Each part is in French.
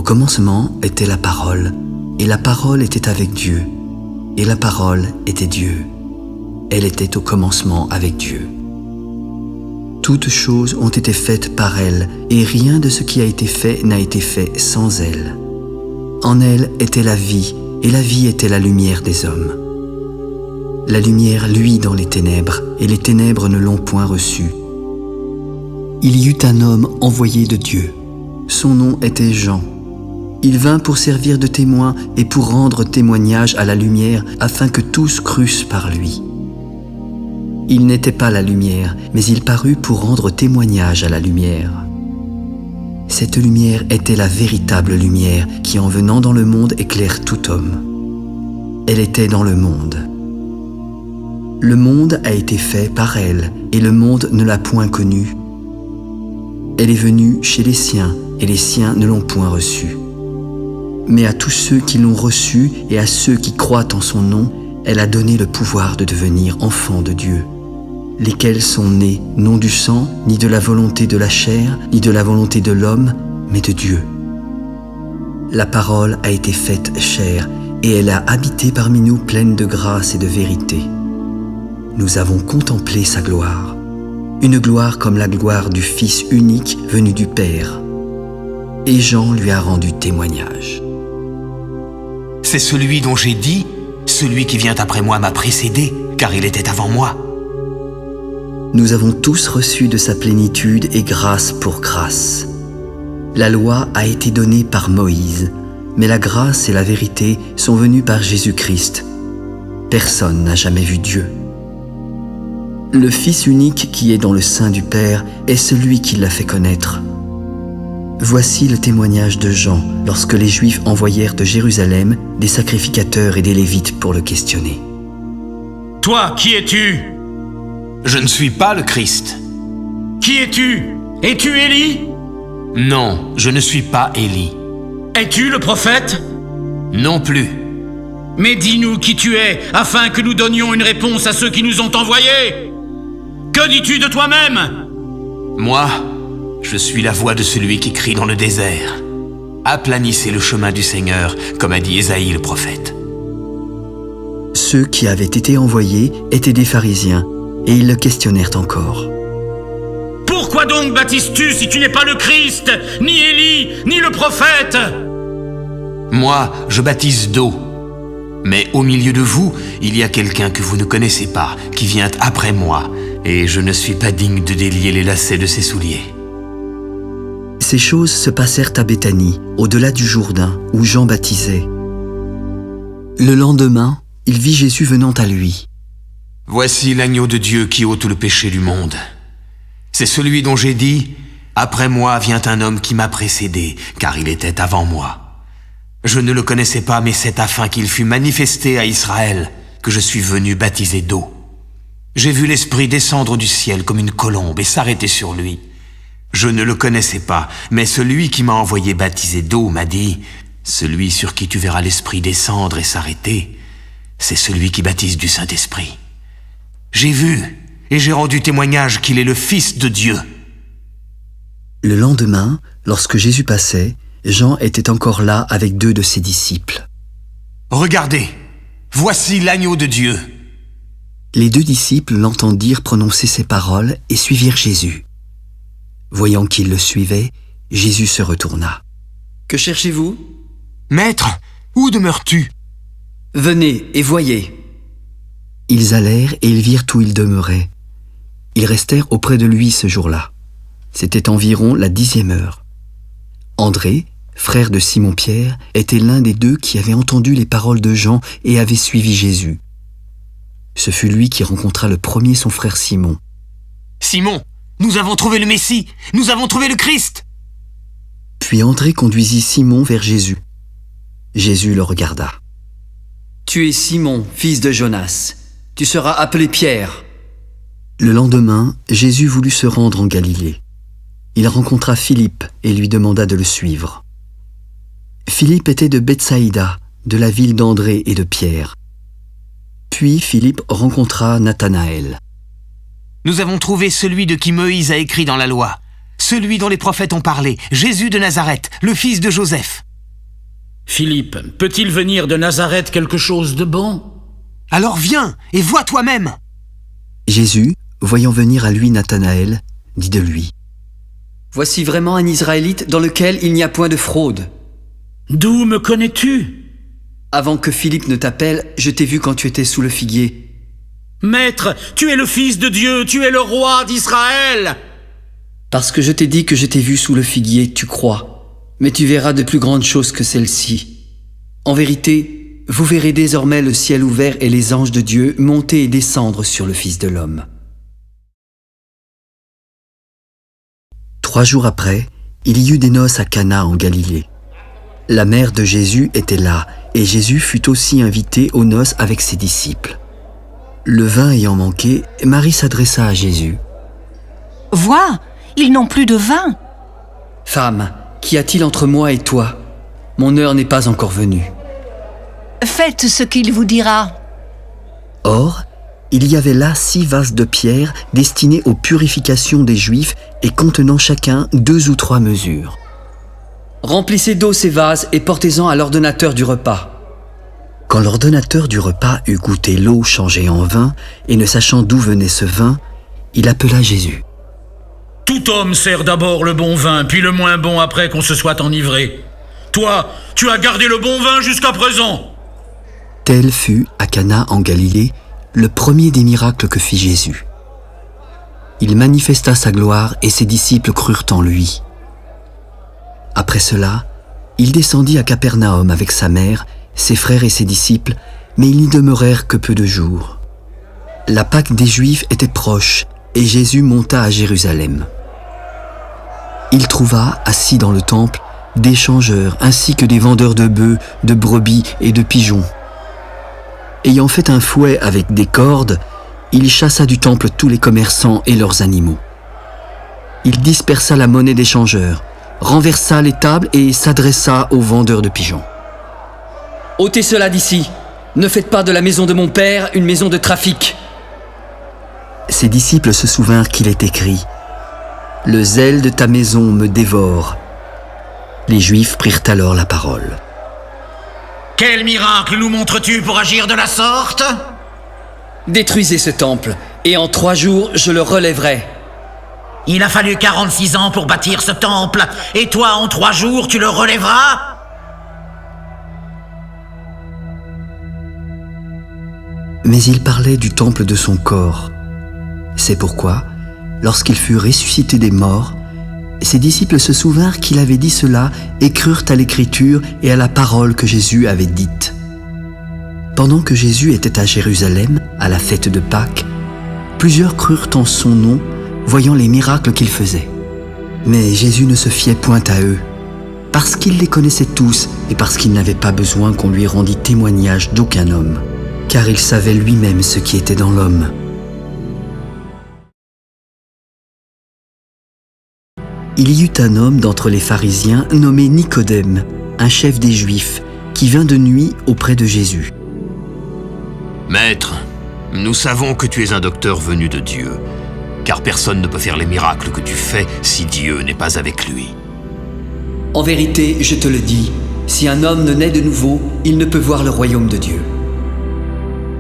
Au commencement était la parole, et la parole était avec Dieu, et la parole était Dieu. Elle était au commencement avec Dieu. Toutes choses ont été faites par elle, et rien de ce qui a été fait n'a été fait sans elle. En elle était la vie, et la vie était la lumière des hommes. La lumière luit dans les ténèbres, et les ténèbres ne l'ont point reçue. Il y eut un homme envoyé de Dieu. Son nom était Jean. Il vint pour servir de témoin et pour rendre témoignage à la lumière, afin que tous crussent par lui. Il n'était pas la lumière, mais il parut pour rendre témoignage à la lumière. Cette lumière était la véritable lumière qui, en venant dans le monde, éclaire tout homme. Elle était dans le monde. Le monde a été fait par elle, et le monde ne l'a point connue. Elle est venue chez les siens, et les siens ne l'ont point reçue. Mais à tous ceux qui l'ont reçue et à ceux qui croient en son nom, elle a donné le pouvoir de devenir enfants de Dieu, lesquels sont nés non du sang, ni de la volonté de la chair, ni de la volonté de l'homme, mais de Dieu. La parole a été faite chair, et elle a habité parmi nous pleine de grâce et de vérité. Nous avons contemplé sa gloire, une gloire comme la gloire du Fils unique venu du Père. Et Jean lui a rendu témoignage. C'est celui dont j'ai dit, celui qui vient après moi m'a précédé, car il était avant moi. Nous avons tous reçu de sa plénitude et grâce pour grâce. La loi a été donnée par Moïse, mais la grâce et la vérité sont venues par Jésus-Christ. Personne n'a jamais vu Dieu. Le Fils unique qui est dans le sein du Père est celui qui l'a fait connaître. Voici le témoignage de Jean lorsque les Juifs envoyèrent de Jérusalem des sacrificateurs et des Lévites pour le questionner. « Toi, qui es-tu ? Je ne suis pas le Christ. Qui es-tu ? Es-tu Élie ? Non, je ne suis pas Élie. Es-tu le prophète ? Non plus. Mais dis-nous qui tu es, afin que nous donnions une réponse à ceux qui nous ont envoyés. Que dis-tu de toi-même ? Moi, je suis la voix de celui qui crie dans le désert. Aplanissez le chemin du Seigneur, comme a dit Ésaïe le prophète. Ceux qui avaient été envoyés étaient des pharisiens, et ils le questionnèrent encore. Pourquoi donc baptises-tu si tu n'es pas le Christ, ni Élie, ni le prophète ? Moi, je baptise d'eau. Mais au milieu de vous, il y a quelqu'un que vous ne connaissez pas, qui vient après moi, et je ne suis pas digne de délier les lacets de ses souliers. Ces choses se passèrent à Béthanie, au-delà du Jourdain, où Jean baptisait. Le lendemain, il vit Jésus venant à lui. « Voici l'agneau de Dieu qui ôte le péché du monde. C'est celui dont j'ai dit, « Après moi vient un homme qui m'a précédé, car il était avant moi. Je ne le connaissais pas, mais c'est afin qu'il fût manifesté à Israël que je suis venu baptiser d'eau. J'ai vu l'Esprit descendre du ciel comme une colombe et s'arrêter sur lui. Je ne le connaissais pas, mais celui qui m'a envoyé baptiser d'eau m'a dit, « Celui sur qui tu verras l'Esprit descendre et s'arrêter, c'est celui qui baptise du Saint-Esprit. » J'ai vu et j'ai rendu témoignage qu'il est le Fils de Dieu. Le lendemain, lorsque Jésus passait, Jean était encore là avec 2 de ses disciples. « Regardez, voici l'agneau de Dieu. » Les 2 disciples l'entendirent prononcer ces paroles et suivirent Jésus. Voyant qu'ils le suivaient, Jésus se retourna. « Que cherchez-vous ? » ?»« Maître, où demeures-tu ? » ?»« Venez et voyez. » Ils allèrent et ils virent où il demeurait. Ils restèrent auprès de lui ce jour-là. C'était environ la 10e heure. André, frère de Simon-Pierre, était l'un des 2 qui avaient entendu les paroles de Jean et avait suivi Jésus. Ce fut lui qui rencontra le premier son frère Simon. « Simon, nous avons trouvé le Messie, nous avons trouvé le Christ !» Puis André conduisit Simon vers Jésus. Jésus le regarda. « Tu es Simon, fils de Jonas. Tu seras appelé Pierre. » Le lendemain, Jésus voulut se rendre en Galilée. Il rencontra Philippe et lui demanda de le suivre. Philippe était de Bethsaïda, de la ville d'André et de Pierre. Puis Philippe rencontra Nathanaël. « Nous avons trouvé celui de qui Moïse a écrit dans la loi, celui dont les prophètes ont parlé, Jésus de Nazareth, le fils de Joseph. » Philippe, peut-il venir de Nazareth quelque chose de bon? Alors viens et vois toi-même. Jésus, voyant venir à lui Nathanaël, dit de lui: Voici vraiment un Israélite dans lequel il n'y a point de fraude. D'où me connais-tu? Avant que Philippe ne t'appelle, je t'ai vu quand tu étais sous le figuier. Maître, tu es le Fils de Dieu, tu es le roi d'Israël! Parce que je t'ai dit que je t'ai vu sous le figuier, tu crois. Mais tu verras de plus grandes choses que celles-ci. En vérité, vous verrez désormais le ciel ouvert et les anges de Dieu monter et descendre sur le Fils de l'homme. 3 jours après, il y eut des noces à Cana en Galilée. La mère de Jésus était là, et Jésus fut aussi invité aux noces avec ses disciples. Le vin ayant manqué, Marie s'adressa à Jésus. « Vois, ils n'ont plus de vin. » Femme, qu'y a-t-il entre moi et toi? Mon heure n'est pas encore venue. Faites ce qu'il vous dira. Or, il y avait là 6 vases de pierre destinés aux purifications des Juifs et contenant chacun 2 ou 3 mesures. Remplissez d'eau ces vases et portez-en à l'ordonnateur du repas. Quand l'ordonnateur du repas eut goûté l'eau changée en vin, et ne sachant d'où venait ce vin, il appela Jésus. Tout homme sert d'abord le bon vin, puis le moins bon après qu'on se soit enivré. Toi, tu as gardé le bon vin jusqu'à présent. Tel fut, à Cana en Galilée, le premier des miracles que fit Jésus. Il manifesta sa gloire et ses disciples crurent en lui. Après cela, il descendit à Capernaum avec sa mère, ses frères et ses disciples, mais ils n'y demeurèrent que peu de jours. La Pâque des Juifs était proche, et Jésus monta à Jérusalem. Il trouva, assis dans le temple, des changeurs ainsi que des vendeurs de bœufs, de brebis et de pigeons. Ayant fait un fouet avec des cordes, il chassa du temple tous les commerçants et leurs animaux. Il dispersa la monnaie des changeurs, renversa les tables et s'adressa aux vendeurs de pigeons. Ôtez cela d'ici. Ne faites pas de la maison de mon père une maison de trafic. Ses disciples se souvinrent qu'il est écrit « Le zèle de ta maison me dévore ». Les Juifs prirent alors la parole. « Quel miracle nous montres-tu pour agir de la sorte ?» Détruisez ce temple, et en 3 jours je le relèverai. Il a fallu 46 ans pour bâtir ce temple, et toi en 3 jours tu le relèveras? Mais il parlait du temple de son corps. C'est pourquoi, lorsqu'il fut ressuscité des morts, ses disciples se souvinrent qu'il avait dit cela et crurent à l'écriture et à la parole que Jésus avait dite. Pendant que Jésus était à Jérusalem, à la fête de Pâques, plusieurs crurent en son nom, voyant les miracles qu'il faisait. Mais Jésus ne se fiait point à eux, parce qu'il les connaissait tous et parce qu'il n'avait pas besoin qu'on lui rendît témoignage d'aucun homme, car il savait lui-même ce qui était dans l'homme. Il y eut un homme d'entre les pharisiens nommé Nicodème, un chef des Juifs, qui vint de nuit auprès de Jésus. « Maître, nous savons que tu es un docteur venu de Dieu, car personne ne peut faire les miracles que tu fais si Dieu n'est pas avec lui. En vérité, je te le dis, si un homme ne naît de nouveau, il ne peut voir le royaume de Dieu. »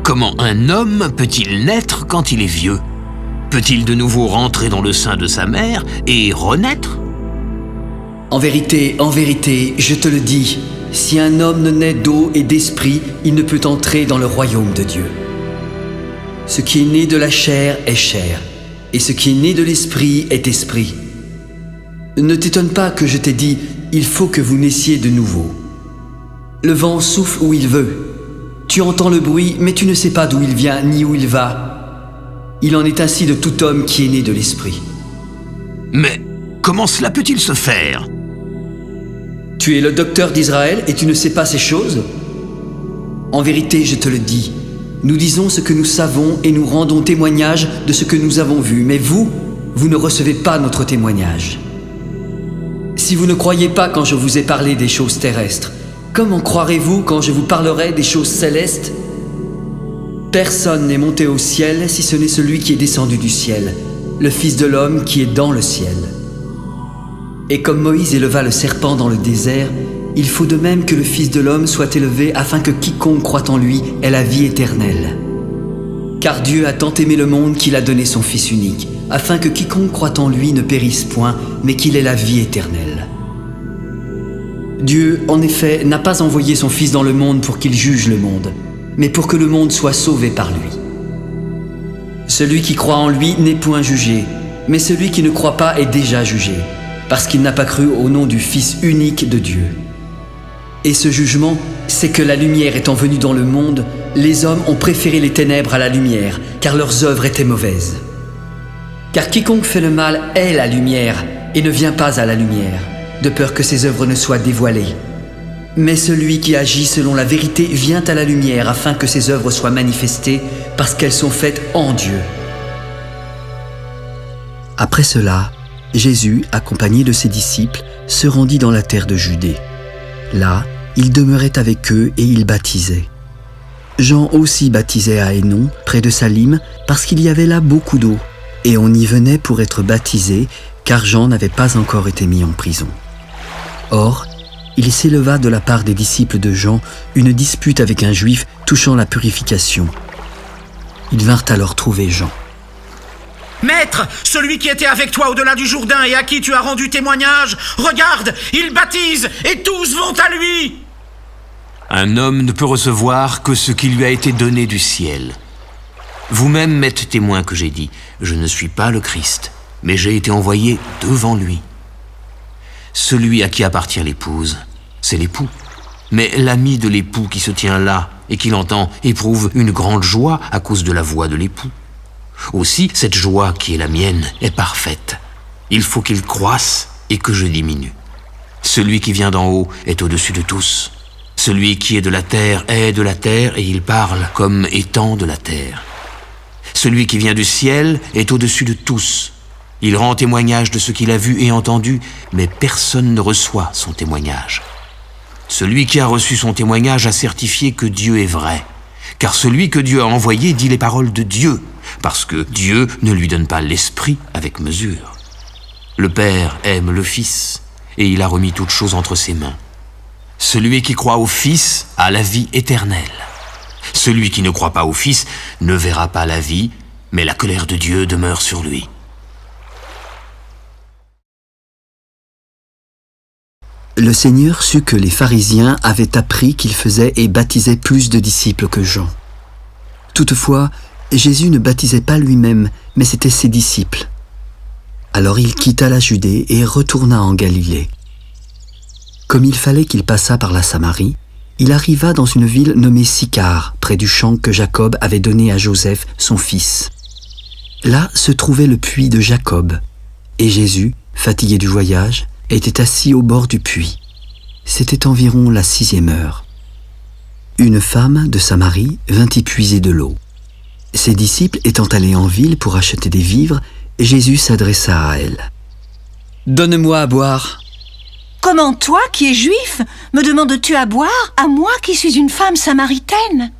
Comment un homme peut-il naître quand il est vieux? Peut-il de nouveau rentrer dans le sein de sa mère et renaître? En vérité, je te le dis, si un homme ne naît d'eau et d'esprit, il ne peut entrer dans le royaume de Dieu. Ce qui est né de la chair est chair, et ce qui est né de l'esprit est esprit. Ne t'étonne pas que je t'ai dit, il faut que vous naissiez de nouveau. Le vent souffle où il veut. Tu entends le bruit, mais tu ne sais pas d'où il vient ni où il va. Il en est ainsi de tout homme qui est né de l'esprit. Mais comment cela peut-il se faire? Tu es le docteur d'Israël et tu ne sais pas ces choses? En vérité, je te le dis, nous disons ce que nous savons et nous rendons témoignage de ce que nous avons vu, mais vous ne recevez pas notre témoignage. Si vous ne croyez pas quand je vous ai parlé des choses terrestres, comment croirez-vous quand je vous parlerai des choses célestes? Personne n'est monté au ciel si ce n'est celui qui est descendu du ciel, le Fils de l'homme qui est dans le ciel. Et comme Moïse éleva le serpent dans le désert, il faut de même que le Fils de l'homme soit élevé afin que quiconque croit en lui ait la vie éternelle. Car Dieu a tant aimé le monde qu'il a donné son Fils unique, afin que quiconque croit en lui ne périsse point, mais qu'il ait la vie éternelle. Dieu, en effet, n'a pas envoyé son Fils dans le monde pour qu'il juge le monde, mais pour que le monde soit sauvé par lui. Celui qui croit en lui n'est point jugé, mais celui qui ne croit pas est déjà jugé, parce qu'il n'a pas cru au nom du Fils unique de Dieu. Et ce jugement, c'est que la lumière étant venue dans le monde, les hommes ont préféré les ténèbres à la lumière, car leurs œuvres étaient mauvaises. Car quiconque fait le mal est la lumière, et ne vient pas à la lumière, de peur que ses œuvres ne soient dévoilées. Mais celui qui agit selon la vérité vient à la lumière, afin que ses œuvres soient manifestées, parce qu'elles sont faites en Dieu. Après cela, Jésus, accompagné de ses disciples, se rendit dans la terre de Judée. Là, il demeurait avec eux et il baptisait. Jean aussi baptisait à Hénon, près de Salim, parce qu'il y avait là beaucoup d'eau, et on y venait pour être baptisé, car Jean n'avait pas encore été mis en prison. Or, il s'éleva de la part des disciples de Jean une dispute avec un juif touchant la purification. Ils vinrent alors trouver Jean. « Maître, celui qui était avec toi au-delà du Jourdain et à qui tu as rendu témoignage, regarde, il baptise et tous vont à lui !» Un homme ne peut recevoir que ce qui lui a été donné du ciel. Vous-même m'êtes témoin que j'ai dit, je ne suis pas le Christ, mais j'ai été envoyé devant lui. Celui à qui appartient l'épouse, c'est l'époux. Mais l'ami de l'époux qui se tient là et qui l'entend éprouve une grande joie à cause de la voix de l'époux. Aussi, cette joie qui est la mienne est parfaite. Il faut qu'il croisse et que je diminue. Celui qui vient d'en haut est au-dessus de tous. Celui qui est de la terre est de la terre et il parle comme étant de la terre. Celui qui vient du ciel est au-dessus de tous. Il rend témoignage de ce qu'il a vu et entendu, mais personne ne reçoit son témoignage. Celui qui a reçu son témoignage a certifié que Dieu est vrai, car celui que Dieu a envoyé dit les paroles de Dieu, parce que Dieu ne lui donne pas l'esprit avec mesure. Le Père aime le Fils, et il a remis toutes choses entre ses mains. Celui qui croit au Fils a la vie éternelle. Celui qui ne croit pas au Fils ne verra pas la vie, mais la colère de Dieu demeure sur lui. Le Seigneur sut que les pharisiens avaient appris qu'il faisait et baptisait plus de disciples que Jean. Toutefois, Jésus ne baptisait pas lui-même, mais c'étaient ses disciples. Alors il quitta la Judée et retourna en Galilée. Comme il fallait qu'il passât par la Samarie, il arriva dans une ville nommée Sychar, près du champ que Jacob avait donné à Joseph, son fils. Là se trouvait le puits de Jacob, et Jésus, fatigué du voyage, était assis au bord du puits. C'était environ la 6e heure. Une femme de Samarie vint y puiser de l'eau. Ses disciples étant allés en ville pour acheter des vivres, Jésus s'adressa à elle. « Donne-moi à boire. » « Comment toi, qui es juif, me demandes-tu à boire, à moi qui suis une femme samaritaine ?»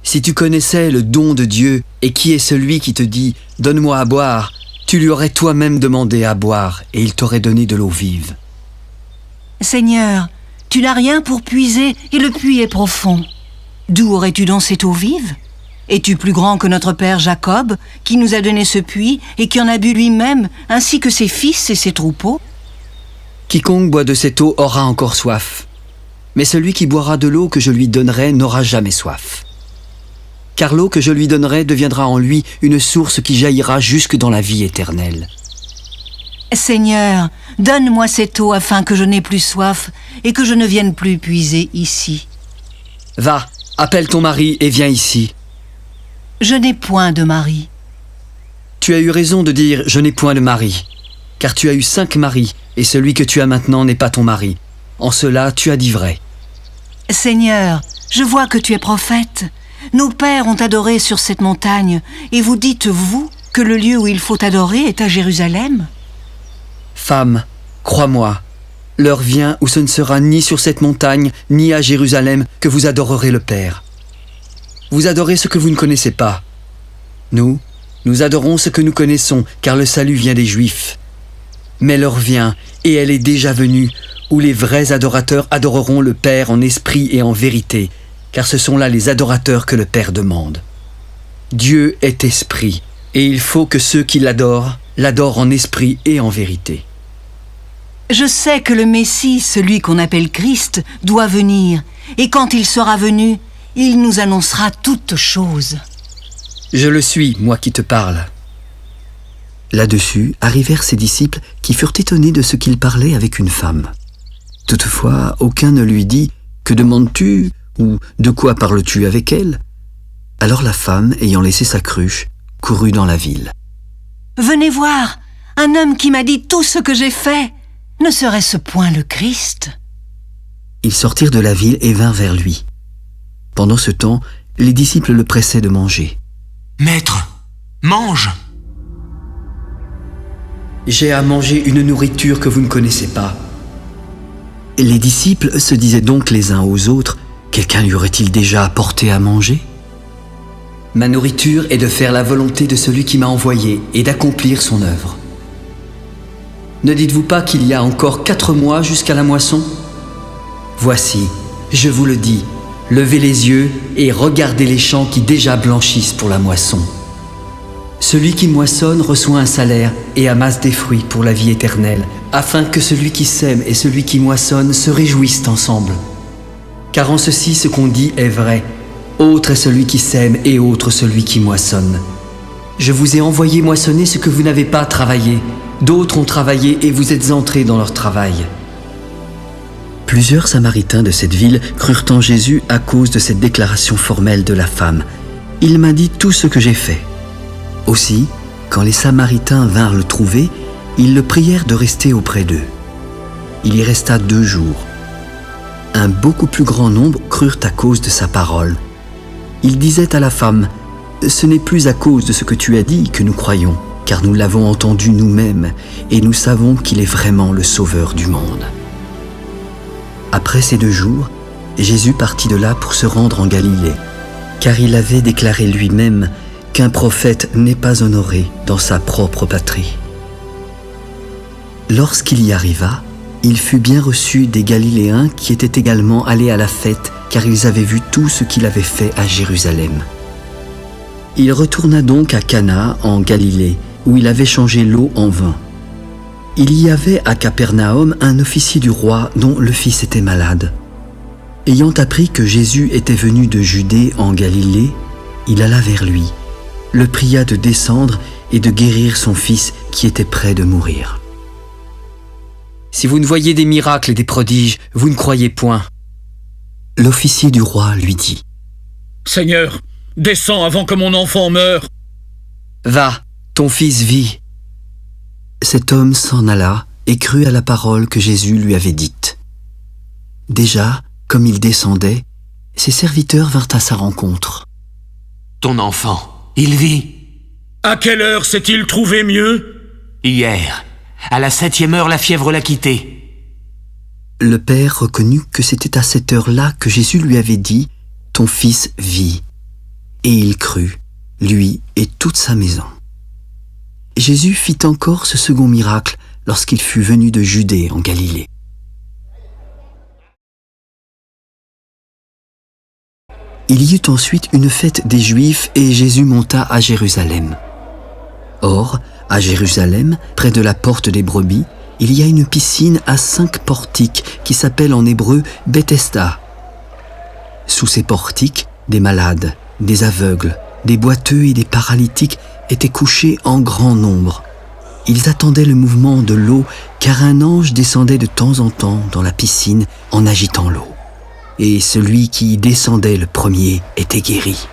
Si tu connaissais le don de Dieu et qui est celui qui te dit « Donne-moi à boire », tu lui aurais toi-même demandé à boire et il t'aurait donné de l'eau vive. Seigneur, tu n'as rien pour puiser et le puits est profond. D'où aurais-tu donc cette eau vive ? Es-tu plus grand que notre père Jacob, qui nous a donné ce puits et qui en a bu lui-même, ainsi que ses fils et ses troupeaux ? Quiconque boit de cette eau aura encore soif, mais celui qui boira de l'eau que je lui donnerai n'aura jamais soif. Car l'eau que je lui donnerai deviendra en lui une source qui jaillira jusque dans la vie éternelle. Seigneur, donne-moi cette eau afin que je n'ai plus soif et que je ne vienne plus puiser ici. Va, appelle ton mari et viens ici. Je n'ai point de mari. Tu as eu raison de dire « je n'ai point de mari », car tu as eu 5 maris, et celui que tu as maintenant n'est pas ton mari. En cela, tu as dit vrai. Seigneur, je vois que tu es prophète. Nos pères ont adoré sur cette montagne, et vous dites, vous, que le lieu où il faut adorer est à Jérusalem ? Femme, crois-moi, l'heure vient où ce ne sera ni sur cette montagne, ni à Jérusalem que vous adorerez le Père. Vous adorez ce que vous ne connaissez pas. Nous adorons ce que nous connaissons, car le salut vient des Juifs. Mais l'heure vient, et elle est déjà venue, où les vrais adorateurs adoreront le Père en esprit et en vérité, car ce sont là les adorateurs que le Père demande. Dieu est esprit, et il faut que ceux qui l'adorent en esprit et en vérité. Je sais que le Messie, celui qu'on appelle Christ, doit venir, et quand il sera venu, il nous annoncera toutes choses. Je le suis, moi qui te parle. Là-dessus arrivèrent ses disciples qui furent étonnés de ce qu'il parlait avec une femme. Toutefois, aucun ne lui dit « Que demandes-tu » ou « De quoi parles-tu avec elle ?» Alors la femme, ayant laissé sa cruche, courut dans la ville. « Venez voir, un homme qui m'a dit tout ce que j'ai fait. Ne serait-ce point le Christ ?» Ils sortirent de la ville et vinrent vers lui. Pendant ce temps, les disciples le pressaient de manger. « Maître, mange !»« J'ai à manger une nourriture que vous ne connaissez pas. » Les disciples se disaient donc les uns aux autres, « Quelqu'un lui aurait-il déjà apporté à manger ?» Ma nourriture est de faire la volonté de celui qui m'a envoyé et d'accomplir son œuvre. Ne dites-vous pas qu'il y a encore 4 mois jusqu'à la moisson ? Voici, je vous le dis, levez les yeux et regardez les champs qui déjà blanchissent pour la moisson. Celui qui moissonne reçoit un salaire et amasse des fruits pour la vie éternelle, afin que celui qui sème et celui qui moissonne se réjouissent ensemble. Car en ceci, ce qu'on dit est vrai. Autre est celui qui sème et autre celui qui moissonne. Je vous ai envoyé moissonner ce que vous n'avez pas travaillé. D'autres ont travaillé et vous êtes entrés dans leur travail. Plusieurs Samaritains de cette ville crurent en Jésus à cause de cette déclaration formelle de la femme. « Il m'a dit tout ce que j'ai fait. » Aussi, quand les Samaritains vinrent le trouver, ils le prièrent de rester auprès d'eux. Il y resta 2 jours. Un beaucoup plus grand nombre crurent à cause de sa parole. Il disait à la femme, « Ce n'est plus à cause de ce que tu as dit que nous croyons, car nous l'avons entendu nous-mêmes, et nous savons qu'il est vraiment le Sauveur du monde. » Après ces 2 jours, Jésus partit de là pour se rendre en Galilée, car il avait déclaré lui-même qu'un prophète n'est pas honoré dans sa propre patrie. Lorsqu'il y arriva, il fut bien reçu des Galiléens qui étaient également allés à la fête, car ils avaient vu tout ce qu'il avait fait à Jérusalem. Il retourna donc à Cana, en Galilée, où il avait changé l'eau en vin. Il y avait à Capernaum un officier du roi dont le fils était malade. Ayant appris que Jésus était venu de Judée en Galilée, il alla vers lui, le pria de descendre et de guérir son fils qui était près de mourir. Si vous ne voyez des miracles et des prodiges, vous ne croyez point. L'officier du roi lui dit, « Seigneur, descends avant que mon enfant meure. » Va, ton fils vit. Cet homme s'en alla et crut à la parole que Jésus lui avait dite. Déjà, comme il descendait, ses serviteurs vinrent à sa rencontre. « Ton enfant, il vit. » « À quelle heure s'est-il trouvé mieux ?»« Hier, à la 7e heure, la fièvre l'a quitté. » Le père reconnut que c'était à cette heure-là que Jésus lui avait dit « Ton fils vit ». Et il crut, lui et toute sa maison. Jésus fit encore ce second miracle lorsqu'il fut venu de Judée en Galilée. Il y eut ensuite une fête des Juifs et Jésus monta à Jérusalem. Or, à Jérusalem, près de la porte des brebis, il y a une piscine à 5 portiques qui s'appelle en hébreu Bethesda. Sous ces portiques, des malades, des aveugles, des boiteux et des paralytiques étaient couchés en grand nombre. Ils attendaient le mouvement de l'eau, car un ange descendait de temps en temps dans la piscine en agitant l'eau. Et celui qui y descendait le premier était guéri,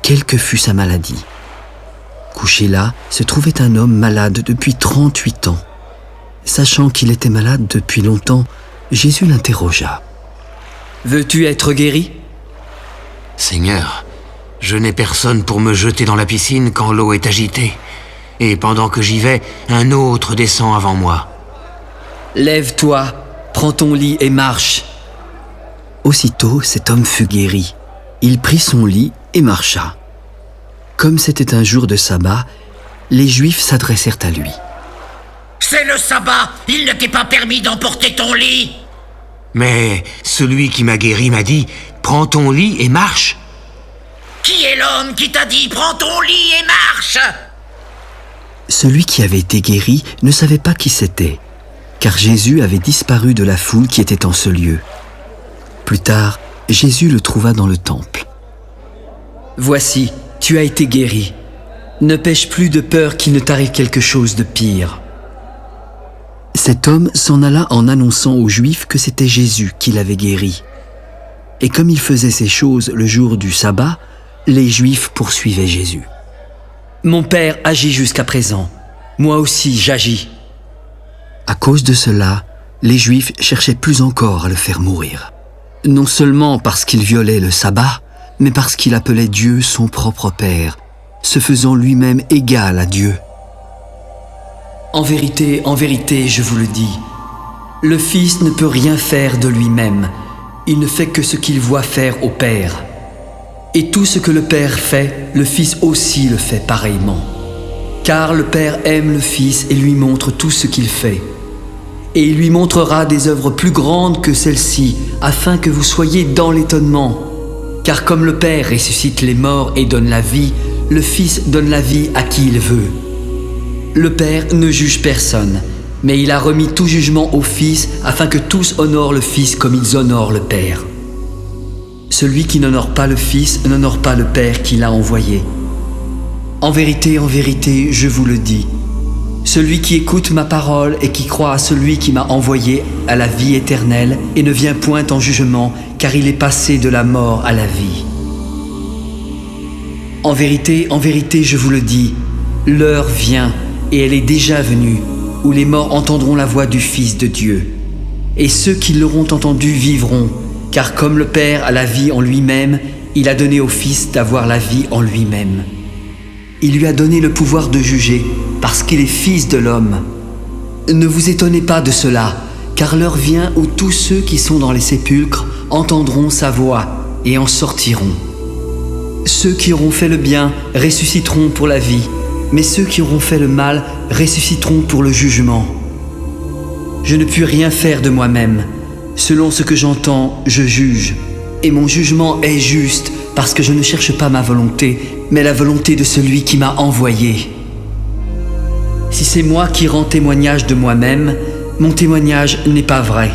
quelle que fût sa maladie. Couché là, se trouvait un homme malade depuis 38 ans. Sachant qu'il était malade depuis longtemps, Jésus l'interrogea. « Veux-tu être guéri ?» « Seigneur, je n'ai personne pour me jeter dans la piscine quand l'eau est agitée. Et pendant que j'y vais, un autre descend avant moi. »« Lève-toi, prends ton lit et marche. » Aussitôt, cet homme fut guéri. Il prit son lit et marcha. Comme c'était un jour de sabbat, les Juifs s'adressèrent à lui. « C'est le sabbat, il ne t'est pas permis d'emporter ton lit !» Mais celui qui m'a guéri m'a dit « Prends ton lit et marche ». Qui est l'homme qui t'a dit « Prends ton lit et marche » ? Celui qui avait été guéri ne savait pas qui c'était, car Jésus avait disparu de la foule qui était en ce lieu. Plus tard, Jésus le trouva dans le temple. « Voici, tu as été guéri. Ne pêche plus de peur qu'il ne t'arrive quelque chose de pire. » Cet homme s'en alla en annonçant aux Juifs que c'était Jésus qui l'avait guéri. Et comme il faisait ces choses le jour du sabbat, les Juifs poursuivaient Jésus. « Mon Père agit jusqu'à présent. Moi aussi j'agis. » À cause de cela, les Juifs cherchaient plus encore à le faire mourir. Non seulement parce qu'il violait le sabbat, mais parce qu'il appelait Dieu son propre Père, se faisant lui-même égal à Dieu. En vérité, je vous le dis, le Fils ne peut rien faire de lui-même. Il ne fait que ce qu'il voit faire au Père. Et tout ce que le Père fait, le Fils aussi le fait pareillement. Car le Père aime le Fils et lui montre tout ce qu'il fait. Et il lui montrera des œuvres plus grandes que celles-ci, afin que vous soyez dans l'étonnement. Car comme le Père ressuscite les morts et donne la vie, le Fils donne la vie à qui il veut. Le Père ne juge personne, mais il a remis tout jugement au Fils, afin que tous honorent le Fils comme ils honorent le Père. Celui qui n'honore pas le Fils n'honore pas le Père qui l'a envoyé. En vérité, je vous le dis, celui qui écoute ma parole et qui croit à celui qui m'a envoyé a la vie éternelle et ne vient point en jugement, car il est passé de la mort à la vie. En vérité, je vous le dis, l'heure vient, et elle est déjà venue, où les morts entendront la voix du Fils de Dieu. Et ceux qui l'auront entendu vivront, car comme le Père a la vie en lui-même, il a donné au Fils d'avoir la vie en lui-même. Il lui a donné le pouvoir de juger, parce qu'il est Fils de l'homme. Ne vous étonnez pas de cela, car l'heure vient où tous ceux qui sont dans les sépulcres entendront sa voix et en sortiront. Ceux qui auront fait le bien ressusciteront pour la vie, mais ceux qui auront fait le mal ressusciteront pour le jugement. Je ne puis rien faire de moi-même. Selon ce que j'entends, je juge. Et mon jugement est juste, parce que je ne cherche pas ma volonté, mais la volonté de celui qui m'a envoyé. Si c'est moi qui rends témoignage de moi-même, mon témoignage n'est pas vrai.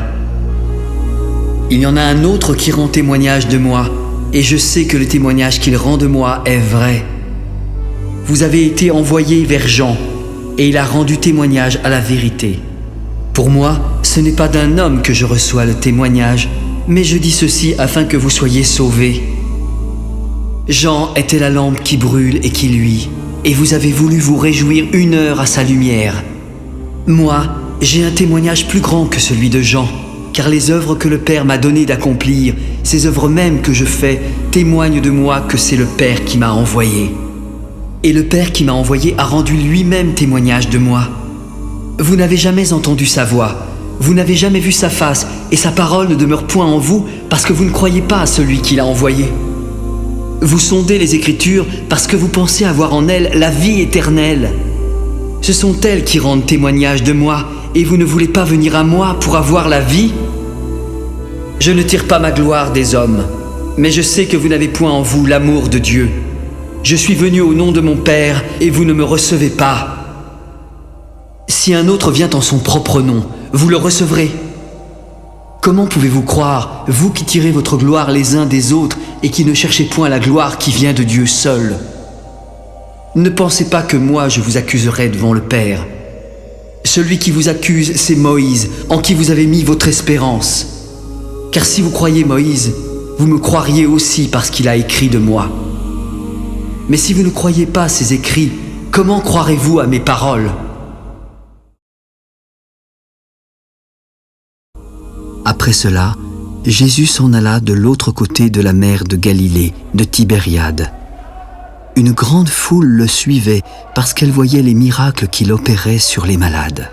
Il y en a un autre qui rend témoignage de moi, et je sais que le témoignage qu'il rend de moi est vrai. Vous avez été envoyé vers Jean, et il a rendu témoignage à la vérité. Pour moi, ce n'est pas d'un homme que je reçois le témoignage, mais je dis ceci afin que vous soyez sauvés. Jean était la lampe qui brûle et qui luit, et vous avez voulu vous réjouir 1 heure à sa lumière. Moi, j'ai un témoignage plus grand que celui de Jean, car les œuvres que le Père m'a donné d'accomplir, ces œuvres mêmes que je fais, témoignent de moi que c'est le Père qui m'a envoyé. Et le Père qui m'a envoyé a rendu lui-même témoignage de moi. Vous n'avez jamais entendu sa voix, vous n'avez jamais vu sa face, et sa parole ne demeure point en vous, parce que vous ne croyez pas à celui qui l'a envoyé. Vous sondez les Écritures parce que vous pensez avoir en elles la vie éternelle. Ce sont elles qui rendent témoignage de moi, et vous ne voulez pas venir à moi pour avoir la vie? Je ne tire pas ma gloire des hommes, mais je sais que vous n'avez point en vous l'amour de Dieu. Je suis venu au nom de mon Père, et vous ne me recevez pas. Si un autre vient en son propre nom, vous le recevrez. Comment pouvez-vous croire, vous qui tirez votre gloire les uns des autres et qui ne cherchez point la gloire qui vient de Dieu seul? Ne pensez pas que moi je vous accuserai devant le Père. Celui qui vous accuse, c'est Moïse, en qui vous avez mis votre espérance. Car si vous croyez Moïse, vous me croiriez aussi parce qu'il a écrit de moi. Mais si vous ne croyez pas ces écrits, comment croirez-vous à mes paroles? Après cela, Jésus s'en alla de l'autre côté de la mer de Galilée, de Tibériade. Une grande foule le suivait parce qu'elle voyait les miracles qu'il opérait sur les malades.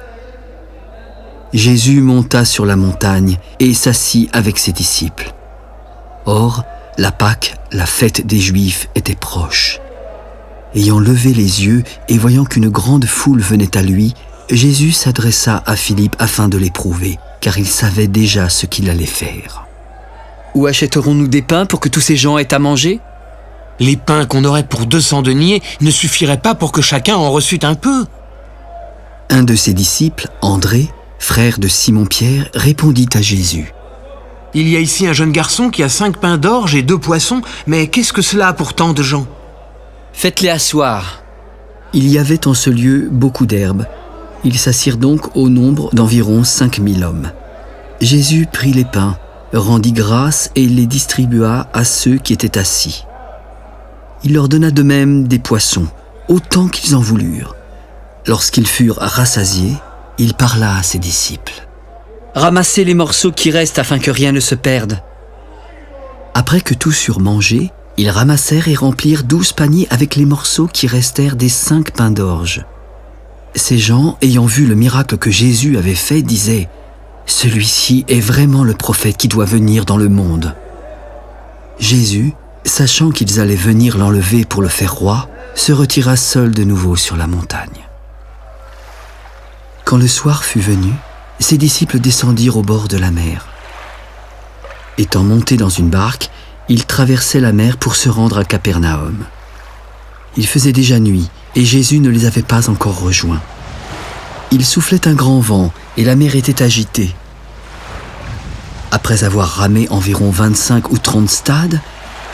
Jésus monta sur la montagne et s'assit avec ses disciples. Or, la Pâque, la fête des Juifs, était proche. Ayant levé les yeux et voyant qu'une grande foule venait à lui, Jésus s'adressa à Philippe afin de l'éprouver. car il savait déjà ce qu'il allait faire. Où achèterons-nous des pains pour que tous ces gens aient à manger ? Les pains qu'on aurait pour 200 deniers ne suffiraient pas pour que chacun en reçût un peu. Un de ses disciples, André, frère de Simon-Pierre, répondit à Jésus. Il y a ici un jeune garçon qui a 5 pains d'orge et 2 poissons, mais qu'est-ce que cela a pour tant de gens ? Faites-les asseoir. Il y avait en ce lieu beaucoup d'herbes. Ils s'assirent donc au nombre d'environ 5000 hommes. Jésus prit les pains, rendit grâce et les distribua à ceux qui étaient assis. Il leur donna de même des poissons, autant qu'ils en voulurent. Lorsqu'ils furent rassasiés, il parla à ses disciples. « Ramassez les morceaux qui restent afin que rien ne se perde. » Après que tous eurent mangé, ils ramassèrent et remplirent 12 paniers avec les morceaux qui restèrent des 5 pains d'orge. Ces gens, ayant vu le miracle que Jésus avait fait, disaient « Celui-ci est vraiment le prophète qui doit venir dans le monde. » Jésus, sachant qu'ils allaient venir l'enlever pour le faire roi, se retira seul de nouveau sur la montagne. Quand le soir fut venu, ses disciples descendirent au bord de la mer. Étant montés dans une barque, ils traversaient la mer pour se rendre à Capernaum. Il faisait déjà nuit et Jésus ne les avait pas encore rejoints. Il soufflait un grand vent et la mer était agitée. Après avoir ramé environ 25 ou 30 stades,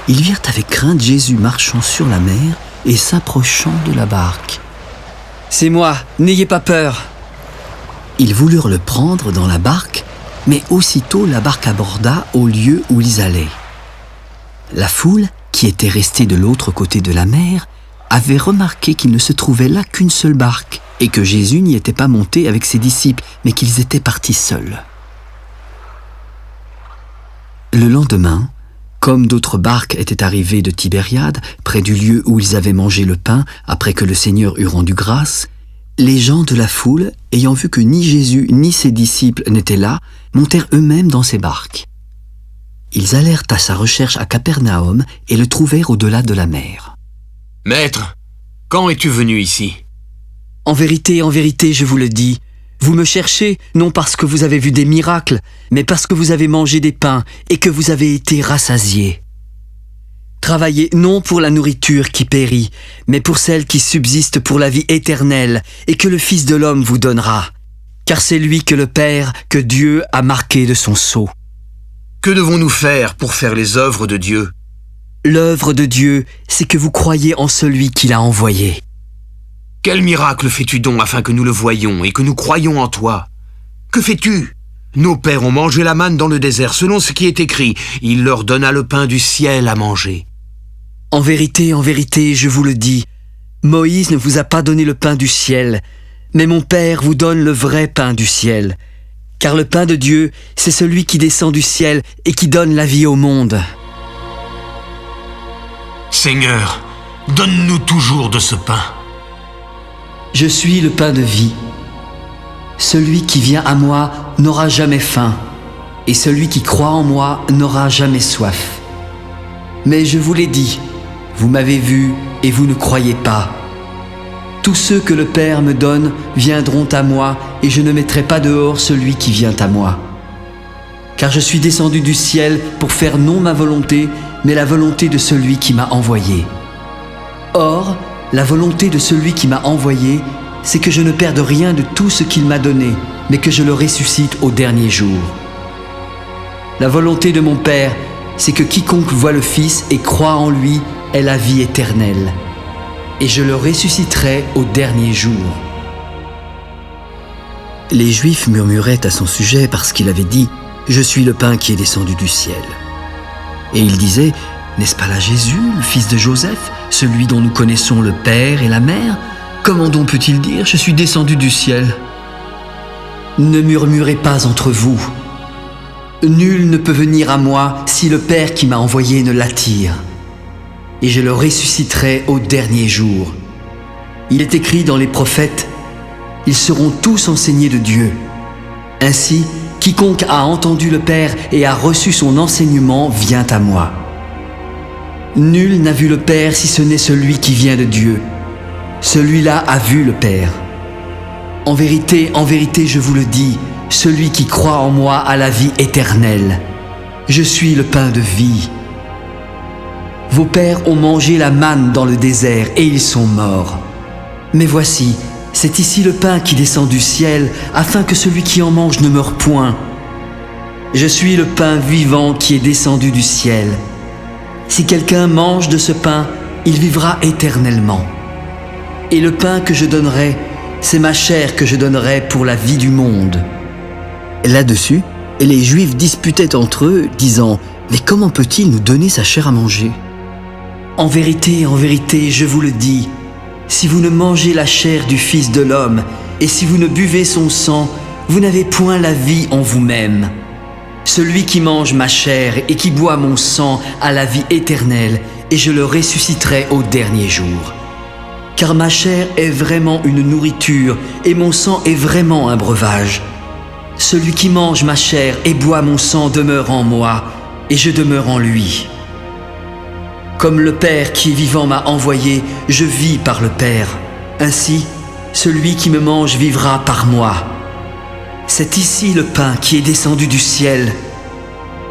ils virent avec crainte Jésus marchant sur la mer et s'approchant de la barque. « C'est moi, n'ayez pas peur !» Ils voulurent le prendre dans la barque, mais aussitôt la barque aborda au lieu où ils allaient. La foule, qui était restée de l'autre côté de la mer, avait remarqué qu'il ne se trouvait là qu'une seule barque et que Jésus n'y était pas monté avec ses disciples, mais qu'ils étaient partis seuls. Le lendemain, comme d'autres barques étaient arrivées de Tibériade, près du lieu où ils avaient mangé le pain après que le Seigneur eut rendu grâce, les gens de la foule, ayant vu que ni Jésus ni ses disciples n'étaient là, montèrent eux-mêmes dans ces barques. Ils allèrent à sa recherche à Capernaum et le trouvèrent au-delà de la mer. « Maître, quand es-tu venu ici ?» En vérité, je vous le dis, vous me cherchez non parce que vous avez vu des miracles, mais parce que vous avez mangé des pains et que vous avez été rassasiés. Travaillez non pour la nourriture qui périt, mais pour celle qui subsiste pour la vie éternelle et que le Fils de l'homme vous donnera. Car c'est lui que le Père, que Dieu a marqué de son sceau. Que devons-nous faire pour faire les œuvres de Dieu ? L'œuvre de Dieu, c'est que vous croyez en celui qui l'a envoyé. Quel miracle fais-tu donc afin que nous le voyions et que nous croyions en toi ? Que fais-tu ? Nos pères ont mangé la manne dans le désert, selon ce qui est écrit. Il leur donna le pain du ciel à manger. En vérité, je vous le dis, Moïse ne vous a pas donné le pain du ciel, mais mon Père vous donne le vrai pain du ciel. Car le pain de Dieu, c'est celui qui descend du ciel et qui donne la vie au monde. Seigneur, donne-nous toujours de ce pain. Je suis le pain de vie. Celui qui vient à moi n'aura jamais faim, et celui qui croit en moi n'aura jamais soif. Mais je vous l'ai dit, vous m'avez vu et vous ne croyez pas. Tous ceux que le Père me donne viendront à moi, et je ne mettrai pas dehors celui qui vient à moi. Car je suis descendu du ciel pour faire non ma volonté, mais la volonté de celui qui m'a envoyé. Or, la volonté de celui qui m'a envoyé, c'est que je ne perde rien de tout ce qu'il m'a donné, mais que je le ressuscite au dernier jour. La volonté de mon Père, c'est que quiconque voit le Fils et croit en lui ait la vie éternelle. Et je le ressusciterai au dernier jour. Les Juifs murmuraient à son sujet parce qu'il avait dit « Je suis le pain qui est descendu du ciel ». Et ils disaient « N'est-ce pas là Jésus, le fils de Joseph, celui dont nous connaissons le père et la mère ? Comment donc peut-il dire « Je suis descendu du ciel » ? Ne murmurez pas entre vous. Nul ne peut venir à moi si le Père qui m'a envoyé ne l'attire. Et je le ressusciterai au dernier jour. Il est écrit dans les prophètes, « Ils seront tous enseignés de Dieu. » Ainsi, quiconque a entendu le Père et a reçu son enseignement vient à moi. Nul n'a vu le Père si ce n'est celui qui vient de Dieu. Celui-là a vu le Père. En vérité, je vous le dis, celui qui croit en moi a la vie éternelle. Je suis le pain de vie. Vos pères ont mangé la manne dans le désert et ils sont morts. Mais voici, c'est ici le pain qui descend du ciel, afin que celui qui en mange ne meure point. Je suis le pain vivant qui est descendu du ciel. Si quelqu'un mange de ce pain, il vivra éternellement. Et le pain que je donnerai, c'est ma chair que je donnerai pour la vie du monde. » Là-dessus, les Juifs disputaient entre eux, disant « Mais comment peut-il nous donner sa chair à manger ?» En vérité, je vous le dis, si vous ne mangez la chair du Fils de l'homme, et si vous ne buvez son sang, vous n'avez point la vie en vous-même. Celui qui mange ma chair et qui boit mon sang a la vie éternelle, et je le ressusciterai au dernier jour. Car ma chair est vraiment une nourriture, et mon sang est vraiment un breuvage. Celui qui mange ma chair et boit mon sang demeure en moi, et je demeure en lui. Comme le Père qui est vivant m'a envoyé, je vis par le Père. Ainsi, celui qui me mange vivra par moi. C'est ici le pain qui est descendu du ciel.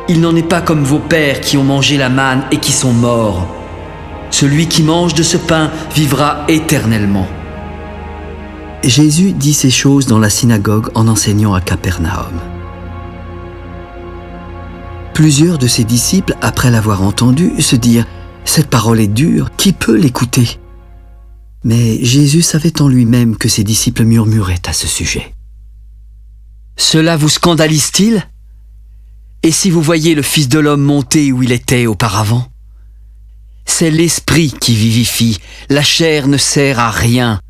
Il n'en est pas comme vos pères qui ont mangé la manne et qui sont morts. Celui qui mange de ce pain vivra éternellement. » Jésus dit ces choses dans la synagogue en enseignant à Capernaum. Plusieurs de ses disciples, après l'avoir entendu, se dirent « Cette parole est dure, qui peut l'écouter ?» Mais Jésus savait en lui-même que ses disciples murmuraient à ce sujet. « Cela vous scandalise-t-il ? Et si vous voyez le Fils de l'homme monter où il était auparavant ? C'est l'Esprit qui vivifie, la chair ne sert à rien.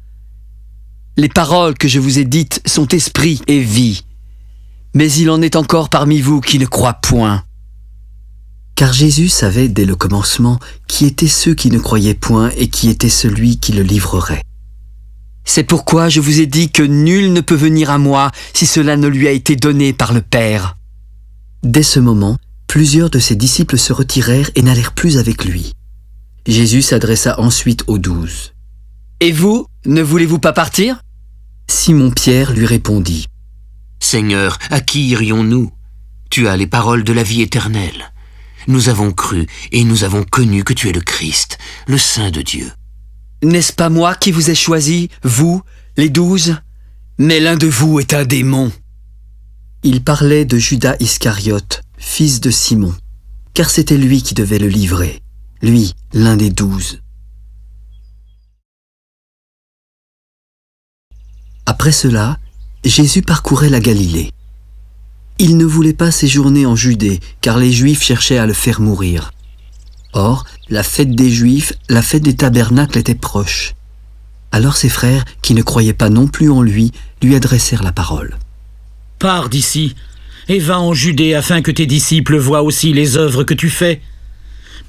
Les paroles que je vous ai dites sont esprit et vie. Mais il en est encore parmi vous qui ne croient point. » Car Jésus savait dès le commencement qui étaient ceux qui ne croyaient point et qui était celui qui le livrerait. « C'est pourquoi je vous ai dit que nul ne peut venir à moi si cela ne lui a été donné par le Père. » Dès ce moment, plusieurs de ses disciples se retirèrent et n'allèrent plus avec lui. Jésus s'adressa ensuite aux 12. « Et vous, ne voulez-vous pas partir ?» Simon-Pierre lui répondit. « Seigneur, à qui irions-nous? Tu as les paroles de la vie éternelle. Nous avons cru et nous avons connu que tu es le Christ, le Saint de Dieu. » « N'est-ce pas moi qui vous ai choisi, vous, les 12 ? Mais l'un de vous est un démon. » Il parlait de Judas Iscariote, fils de Simon, car c'était lui qui devait le livrer, lui, l'un des 12. Après cela, Jésus parcourait la Galilée. Il ne voulait pas séjourner en Judée, car les Juifs cherchaient à le faire mourir. Or, la fête des Juifs, la fête des tabernacles était proche. Alors ses frères, qui ne croyaient pas non plus en lui adressèrent la parole. « Pars d'ici, et va en Judée afin que tes disciples voient aussi les œuvres que tu fais.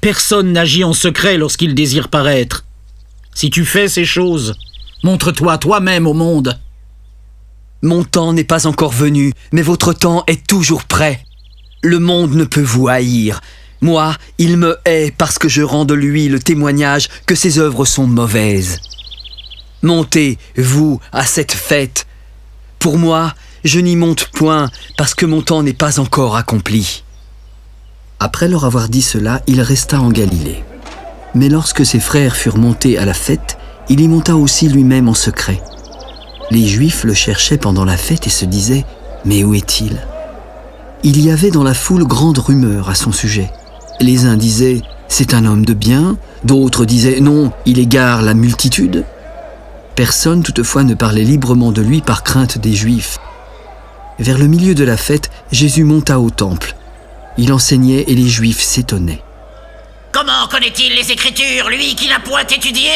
Personne n'agit en secret lorsqu'il désire paraître. Si tu fais ces choses, montre-toi toi-même au monde. » « Mon temps n'est pas encore venu, mais votre temps est toujours prêt. Le monde ne peut vous haïr. Moi, il me hait parce que je rends de lui le témoignage que ses œuvres sont mauvaises. Montez, vous, à cette fête. Pour moi, je n'y monte point parce que mon temps n'est pas encore accompli. » Après leur avoir dit cela, il resta en Galilée. Mais lorsque ses frères furent montés à la fête, il y monta aussi lui-même en secret. Les Juifs le cherchaient pendant la fête et se disaient « Mais où est-il » Il y avait dans la foule grande rumeur à son sujet. Les uns disaient « C'est un homme de bien », d'autres disaient « Non, il égare la multitude ». Personne toutefois ne parlait librement de lui par crainte des Juifs. Vers le milieu de la fête, Jésus monta au temple. Il enseignait et les Juifs s'étonnaient. « Comment connaît-il les Écritures, lui qui n'a point étudié ?»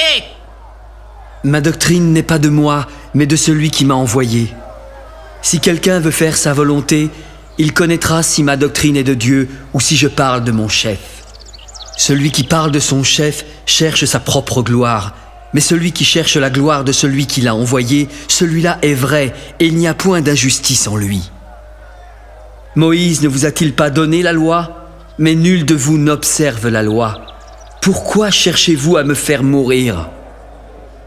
« Ma doctrine n'est pas de moi, mais de celui qui m'a envoyé. Si quelqu'un veut faire sa volonté, il connaîtra si ma doctrine est de Dieu ou si je parle de mon chef. Celui qui parle de son chef cherche sa propre gloire, mais celui qui cherche la gloire de celui qui l'a envoyé, celui-là est vrai et il n'y a point d'injustice en lui. Moïse ne vous a-t-il pas donné la loi? Mais nul de vous n'observe la loi. Pourquoi cherchez-vous à me faire mourir?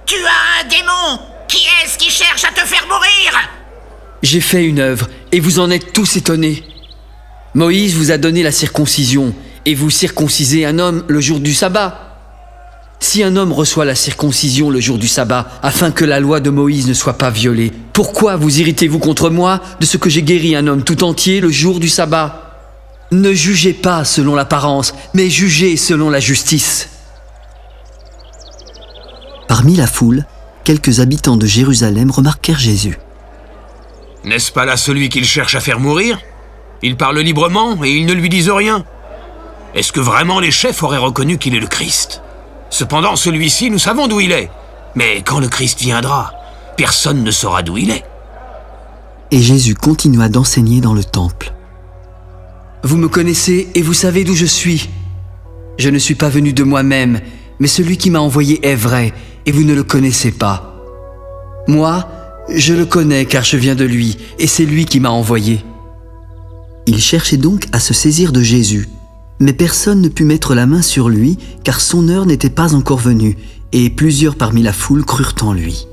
Tu as un démon! Qui est-ce qui cherche à te faire mourir? J'ai fait une œuvre, et vous en êtes tous étonnés. Moïse vous a donné la circoncision, et vous circoncisez un homme le jour du sabbat. Si un homme reçoit la circoncision le jour du sabbat, afin que la loi de Moïse ne soit pas violée, pourquoi vous irritez-vous contre moi de ce que j'ai guéri un homme tout entier le jour du sabbat? Ne jugez pas selon l'apparence, mais jugez selon la justice. Parmi la foule, quelques habitants de Jérusalem remarquèrent Jésus. N'est-ce pas là celui qu'ils cherchent à faire mourir? Il parle librement et ils ne lui disent rien. Est-ce que vraiment les chefs auraient reconnu qu'il est le Christ? Cependant, celui-ci, nous savons d'où il est. Mais quand le Christ viendra, personne ne saura d'où il est. Et Jésus continua d'enseigner dans le temple. Vous me connaissez et vous savez d'où je suis. Je ne suis pas venu de moi-même, mais celui qui m'a envoyé est vrai, et vous ne le connaissez pas. Moi, je le connais car je viens de lui, et c'est lui qui m'a envoyé. Il cherchait donc à se saisir de Jésus, mais personne ne put mettre la main sur lui, car son heure n'était pas encore venue, et plusieurs parmi la foule crurent en lui.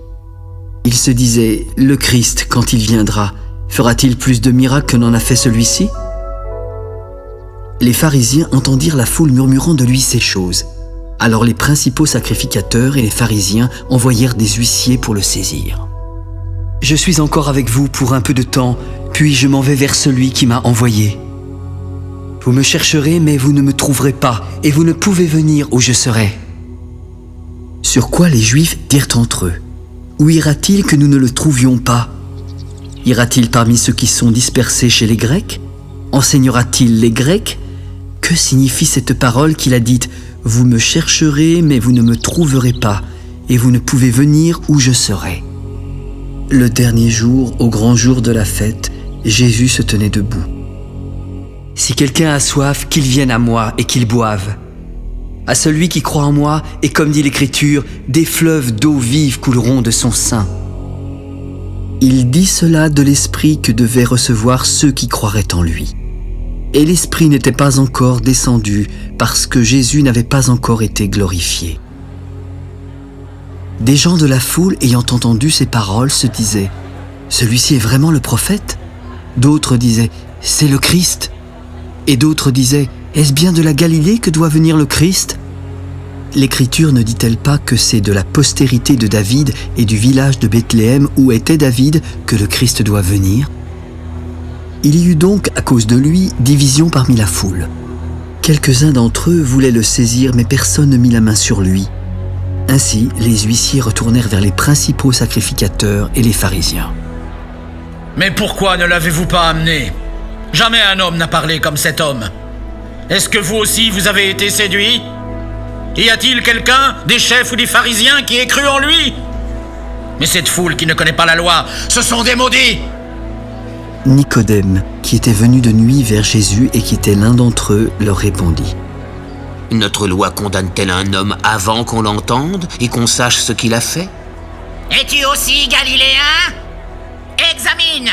Il se disait, le Christ, quand il viendra, fera-t-il plus de miracles que n'en a fait celui-ci? Les pharisiens entendirent la foule murmurant de lui ces choses. Alors les principaux sacrificateurs et les pharisiens envoyèrent des huissiers pour le saisir. « Je suis encore avec vous pour un peu de temps, puis je m'en vais vers celui qui m'a envoyé. Vous me chercherez, mais vous ne me trouverez pas, et vous ne pouvez venir où je serai. » Sur quoi les Juifs dirent entre eux, « Où ira-t-il que nous ne le trouvions pas? Ira-t-il parmi ceux qui sont dispersés chez les Grecs? Enseignera-t-il les Grecs? Que signifie cette parole qu'il a dite, « Vous me chercherez, mais vous ne me trouverez pas, et vous ne pouvez venir où je serai. » Le dernier jour, au grand jour de la fête, Jésus se tenait debout. « Si quelqu'un a soif, qu'il vienne à moi et qu'il boive. À celui qui croit en moi, et comme dit l'Écriture, des fleuves d'eau vive couleront de son sein. » Il dit cela de l'Esprit que devaient recevoir ceux qui croiraient en lui. Et l'Esprit n'était pas encore descendu parce que Jésus n'avait pas encore été glorifié. Des gens de la foule ayant entendu ces paroles se disaient « Celui-ci est vraiment le prophète ?» D'autres disaient « C'est le Christ ?» Et d'autres disaient « Est-ce bien de la Galilée que doit venir le Christ ?» L'Écriture ne dit-elle pas que c'est de la postérité de David et du village de Bethléem où était David que le Christ doit venir? Il y eut donc, à cause de lui, division parmi la foule. Quelques-uns d'entre eux voulaient le saisir, mais personne ne mit la main sur lui. Ainsi, les huissiers retournèrent vers les principaux sacrificateurs et les pharisiens. « Mais pourquoi ne l'avez-vous pas amené? Jamais un homme n'a parlé comme cet homme. Est-ce que vous aussi vous avez été séduits? Y a-t-il quelqu'un, des chefs ou des pharisiens, qui ait cru en lui? Mais cette foule qui ne connaît pas la loi, ce sont des maudits! » Nicodème, qui était venu de nuit vers Jésus et qui était l'un d'entre eux, leur répondit. Notre loi condamne-t-elle un homme avant qu'on l'entende et qu'on sache ce qu'il a fait? Es-tu aussi galiléen? Examine,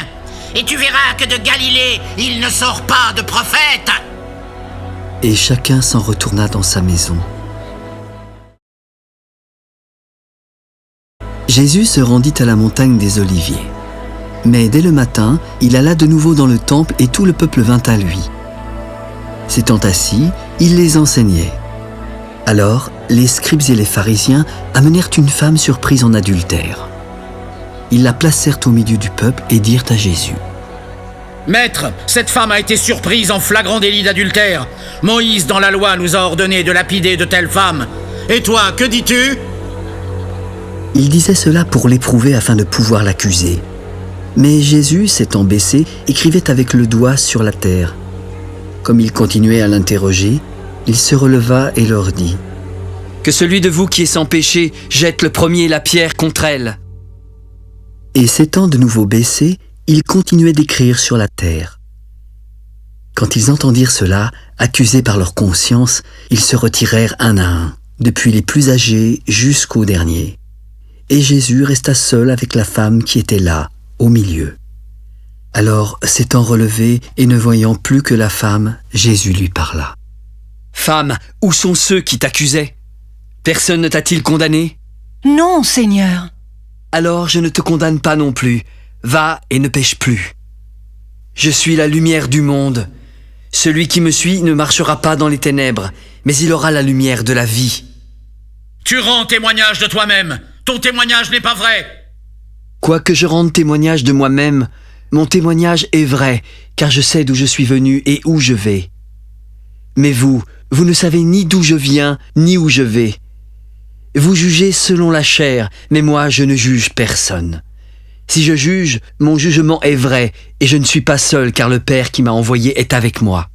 et tu verras que de Galilée, il ne sort pas de prophète. Et chacun s'en retourna dans sa maison. Jésus se rendit à la montagne des Oliviers. Mais dès le matin, il alla de nouveau dans le temple et tout le peuple vint à lui. S'étant assis, il les enseignait. Alors, les scribes et les pharisiens amenèrent une femme surprise en adultère. Ils la placèrent au milieu du peuple et dirent à Jésus. « Maître, cette femme a été surprise en flagrant délit d'adultère. Moïse, dans la loi, nous a ordonné de lapider de telles femmes. Et toi, que dis-tu » Il disait cela pour l'éprouver afin de pouvoir l'accuser. Mais Jésus, s'étant baissé, écrivait avec le doigt sur la terre. Comme il continuait à l'interroger, il se releva et leur dit « Que celui de vous qui est sans péché jette le premier la pierre contre elle. » Et s'étant de nouveau baissé, il continuait d'écrire sur la terre. Quand ils entendirent cela, accusés par leur conscience, ils se retirèrent un à un, depuis les plus âgés jusqu'aux derniers. Et Jésus resta seul avec la femme qui était là, au milieu. Alors, s'étant relevé et ne voyant plus que la femme, Jésus lui parla. « Femme, où sont ceux qui t'accusaient? Personne ne t'a-t-il condamné? » Non, Seigneur. « Alors je ne te condamne pas non plus. va et ne pêche plus. Je suis la lumière du monde. Celui qui me suit ne marchera pas dans les ténèbres, mais il aura la lumière de la vie. Tu rends témoignage de toi-même. Ton témoignage n'est pas vrai. Quoique je rende témoignage de moi-même, mon témoignage est vrai, car je sais d'où je suis venu et où je vais. Mais vous ne savez ni d'où je viens, ni où je vais. Vous jugez selon la chair, mais moi je ne juge personne. Si je juge, mon jugement est vrai, et je ne suis pas seul, car le Père qui m'a envoyé est avec moi.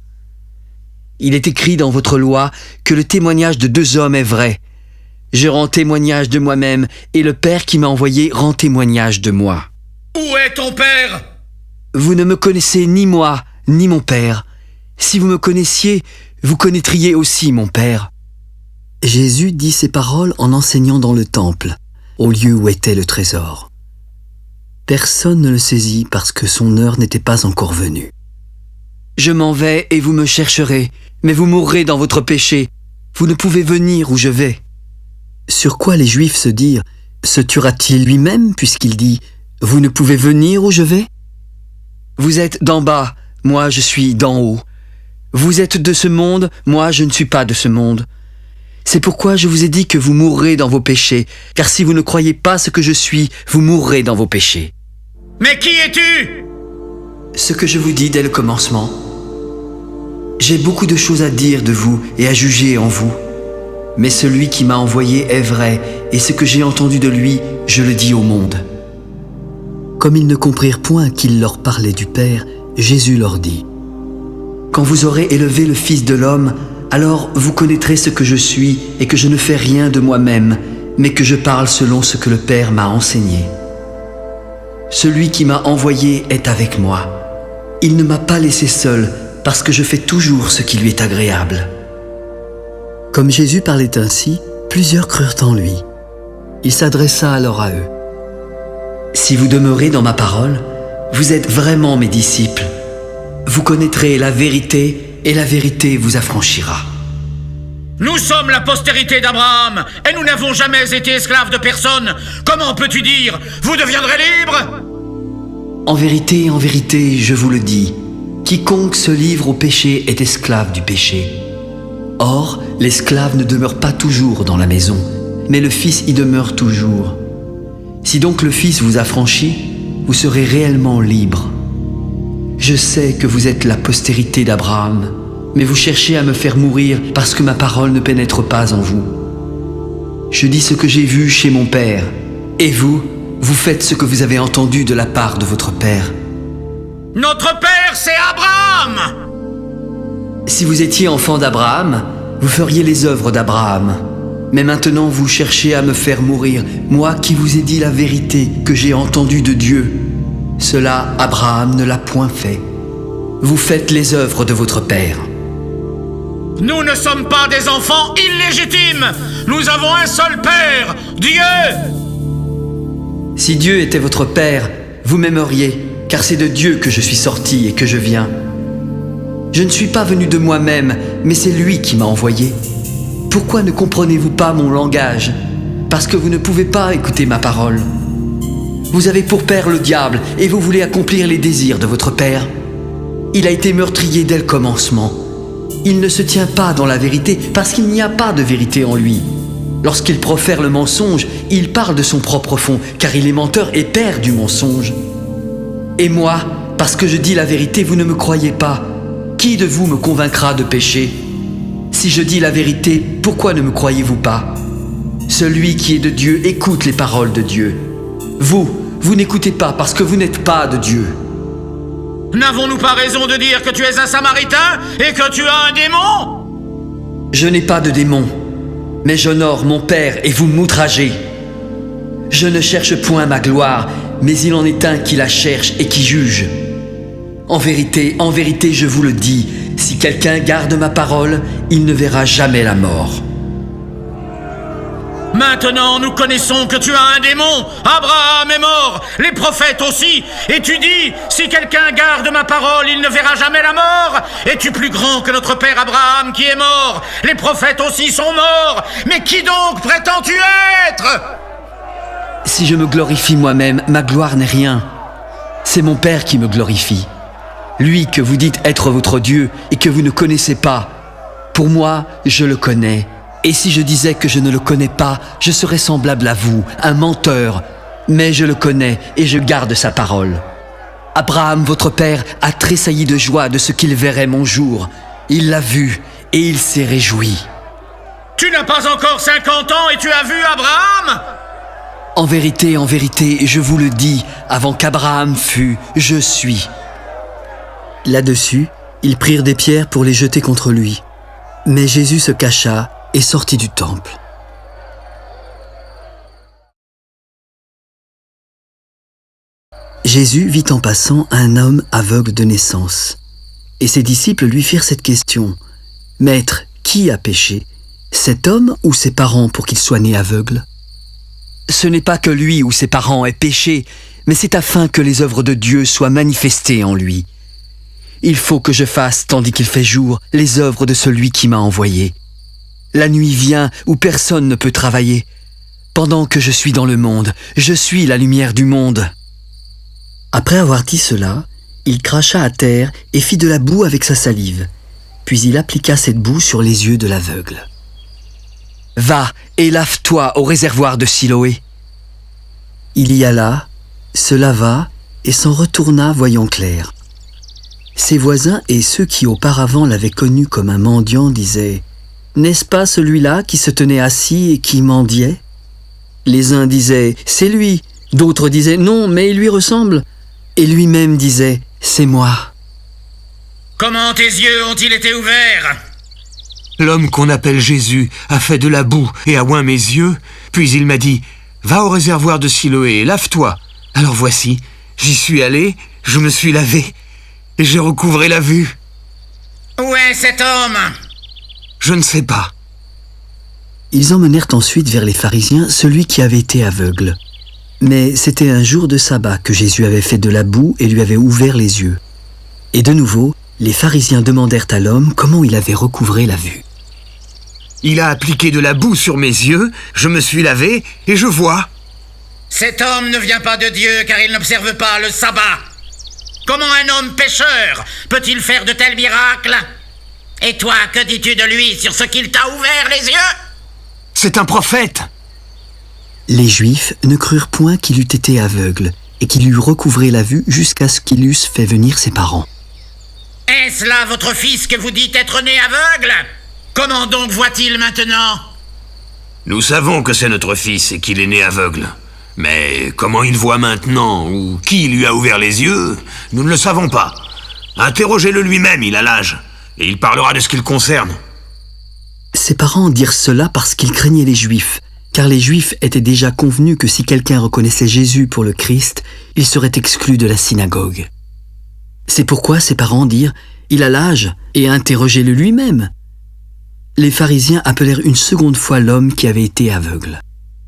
Il est écrit dans votre loi que le témoignage de 2 hommes est vrai. Je rends témoignage de moi-même, et le Père qui m'a envoyé rend témoignage de moi. Où est ton père? Vous ne me connaissez ni moi, ni mon Père. Si vous me connaissiez, vous connaîtriez aussi mon Père. Jésus dit ces paroles en enseignant dans le temple, au lieu où était le trésor. Personne ne le saisit parce que son heure n'était pas encore venue. Je m'en vais et vous me chercherez, mais vous mourrez dans votre péché. Vous ne pouvez venir où je vais. Sur quoi les Juifs se dirent, se tuera-t-il lui-même puisqu'il dit « Vous ne pouvez venir où je vais » Vous êtes d'en bas, moi je suis d'en haut. Vous êtes de ce monde, moi je ne suis pas de ce monde. C'est pourquoi je vous ai dit que vous mourrez dans vos péchés, car si vous ne croyez pas ce que je suis, vous mourrez dans vos péchés. Mais qui es-tu? Ce que je vous dis dès le commencement. J'ai beaucoup de choses à dire de vous et à juger en vous. Mais celui qui m'a envoyé est vrai, et ce que j'ai entendu de lui, je le dis au monde. Comme ils ne comprirent point qu'il leur parlait du Père, Jésus leur dit : Quand vous aurez élevé le Fils de l'homme, alors vous connaîtrez ce que je suis et que je ne fais rien de moi-même, mais que je parle selon ce que le Père m'a enseigné. Celui qui m'a envoyé est avec moi. Il ne m'a pas laissé seul, parce que je fais toujours ce qui lui est agréable. Comme Jésus parlait ainsi, plusieurs crurent en lui. Il s'adressa alors à eux. Si vous demeurez dans ma parole, vous êtes vraiment mes disciples. Vous connaîtrez la vérité, et la vérité vous affranchira. Nous sommes la postérité d'Abraham, et nous n'avons jamais été esclaves de personne. Comment peux-tu dire, vous deviendrez libres? En vérité, je vous le dis, quiconque se livre au péché est esclave du péché. Or, l'esclave ne demeure pas toujours dans la maison, mais le Fils y demeure toujours. Si donc le Fils vous affranchit, vous serez réellement libres. Je sais que vous êtes la postérité d'Abraham, mais vous cherchez à me faire mourir parce que ma parole ne pénètre pas en vous. Je dis ce que j'ai vu chez mon Père, et vous faites ce que vous avez entendu de la part de votre Père. Notre Père, c'est Abraham! Si vous étiez enfant d'Abraham, vous feriez les œuvres d'Abraham. Mais maintenant vous cherchez à me faire mourir, moi qui vous ai dit la vérité que j'ai entendue de Dieu. Cela, Abraham ne l'a point fait. Vous faites les œuvres de votre Père. Nous ne sommes pas des enfants illégitimes. Nous avons un seul Père, Dieu. Si Dieu était votre Père, vous m'aimeriez, car c'est de Dieu que je suis sorti et que je viens. Je ne suis pas venu de moi-même, mais c'est lui qui m'a envoyé. Pourquoi ne comprenez-vous pas mon langage? Parce que vous ne pouvez pas écouter ma parole. Vous avez pour père le diable, et vous voulez accomplir les désirs de votre père. Il a été meurtrier dès le commencement. Il ne se tient pas dans la vérité, parce qu'il n'y a pas de vérité en lui. Lorsqu'il profère le mensonge, il parle de son propre fond, car il est menteur et père du mensonge. Et moi, parce que je dis la vérité, vous ne me croyez pas. Qui de vous me convaincra de pécher? Si je dis la vérité, pourquoi ne me croyez-vous pas? Celui qui est de Dieu écoute les paroles de Dieu. Vous n'écoutez pas parce que vous n'êtes pas de Dieu. N'avons-nous pas raison de dire que tu es un Samaritain et que tu as un démon? Je n'ai pas de démon, mais j'honore mon Père et vous m'outragez. Je ne cherche point ma gloire, mais il en est un qui la cherche et qui juge. En vérité, je vous le dis, si quelqu'un garde ma parole, il ne verra jamais la mort. Maintenant, nous connaissons que tu as un démon. Abraham est mort, les prophètes aussi. Et tu dis, si quelqu'un garde ma parole, il ne verra jamais la mort. Es-tu plus grand que notre père Abraham qui est mort? Les prophètes aussi sont morts. Mais qui donc prétends-tu être? Si je me glorifie moi-même, ma gloire n'est rien. C'est mon Père qui me glorifie. Lui que vous dites être votre Dieu et que vous ne connaissez pas. Pour moi, je le connais. Et si je disais que je ne le connais pas, je serais semblable à vous, un menteur. Mais je le connais et je garde sa parole. Abraham, votre père, a tressailli de joie de ce qu'il verrait mon jour. Il l'a vu et il s'est réjoui. Tu n'as pas encore 50 ans et tu as vu Abraham? En vérité, je vous le dis, avant qu'Abraham fût, je suis. Là-dessus, ils prirent des pierres pour les jeter contre lui. Mais Jésus se cacha et sortit du temple. Jésus vit en passant un homme aveugle de naissance. Et ses disciples lui firent cette question. « Maître, qui a péché, cet homme ou ses parents pour qu'il soit né aveugle ?» Ce n'est pas que lui ou ses parents aient péché, mais c'est afin que les œuvres de Dieu soient manifestées en lui. Il faut que je fasse, tandis qu'il fait jour, les œuvres de celui qui m'a envoyé. La nuit vient où personne ne peut travailler. Pendant que je suis dans le monde, je suis la lumière du monde. Après avoir dit cela, il cracha à terre et fit de la boue avec sa salive. Puis il appliqua cette boue sur les yeux de l'aveugle. « Va et lave-toi au réservoir de Siloé. » Il y alla, se lava et s'en retourna voyant clair. Ses voisins et ceux qui auparavant l'avaient connu comme un mendiant disaient « N'est-ce pas celui-là qui se tenait assis et qui mendiait ?» Les uns disaient « C'est lui », d'autres disaient « Non, mais il lui ressemble ». Et lui-même disait « C'est moi ». Comment tes yeux ont-ils été ouverts? L'homme qu'on appelle Jésus a fait de la boue et a oint mes yeux, puis il m'a dit « Va au réservoir de Siloé et lave-toi ». Alors voici, j'y suis allé, je me suis lavé, et j'ai recouvré la vue. Où est cet homme? Je ne sais pas. Ils emmenèrent ensuite vers les pharisiens celui qui avait été aveugle. Mais c'était un jour de sabbat que Jésus avait fait de la boue et lui avait ouvert les yeux. Et de nouveau, les pharisiens demandèrent à l'homme comment il avait recouvré la vue. Il a appliqué de la boue sur mes yeux, je me suis lavé et je vois. Cet homme ne vient pas de Dieu car il n'observe pas le sabbat. Comment un homme pécheur peut-il faire de tels miracles? Et toi, que dis-tu de lui sur ce qu'il t'a ouvert les yeux? C'est un prophète. Les Juifs ne crurent point qu'il eût été aveugle et qu'il eût recouvré la vue jusqu'à ce qu'il eusse fait venir ses parents. Est-ce là votre fils que vous dites être né aveugle? Comment donc voit-il maintenant? Nous savons que c'est notre fils et qu'il est né aveugle. Mais comment il voit maintenant ou qui lui a ouvert les yeux, nous ne le savons pas. Interrogez-le lui-même, il a l'âge, et il parlera de ce qui le concerne. Ses parents dirent cela parce qu'ils craignaient les Juifs, car les Juifs étaient déjà convenus que si quelqu'un reconnaissait Jésus pour le Christ, il serait exclu de la synagogue. C'est pourquoi ses parents dirent « Il a l'âge, et interrogez-le lui-même ». Les pharisiens appelèrent une seconde fois l'homme qui avait été aveugle.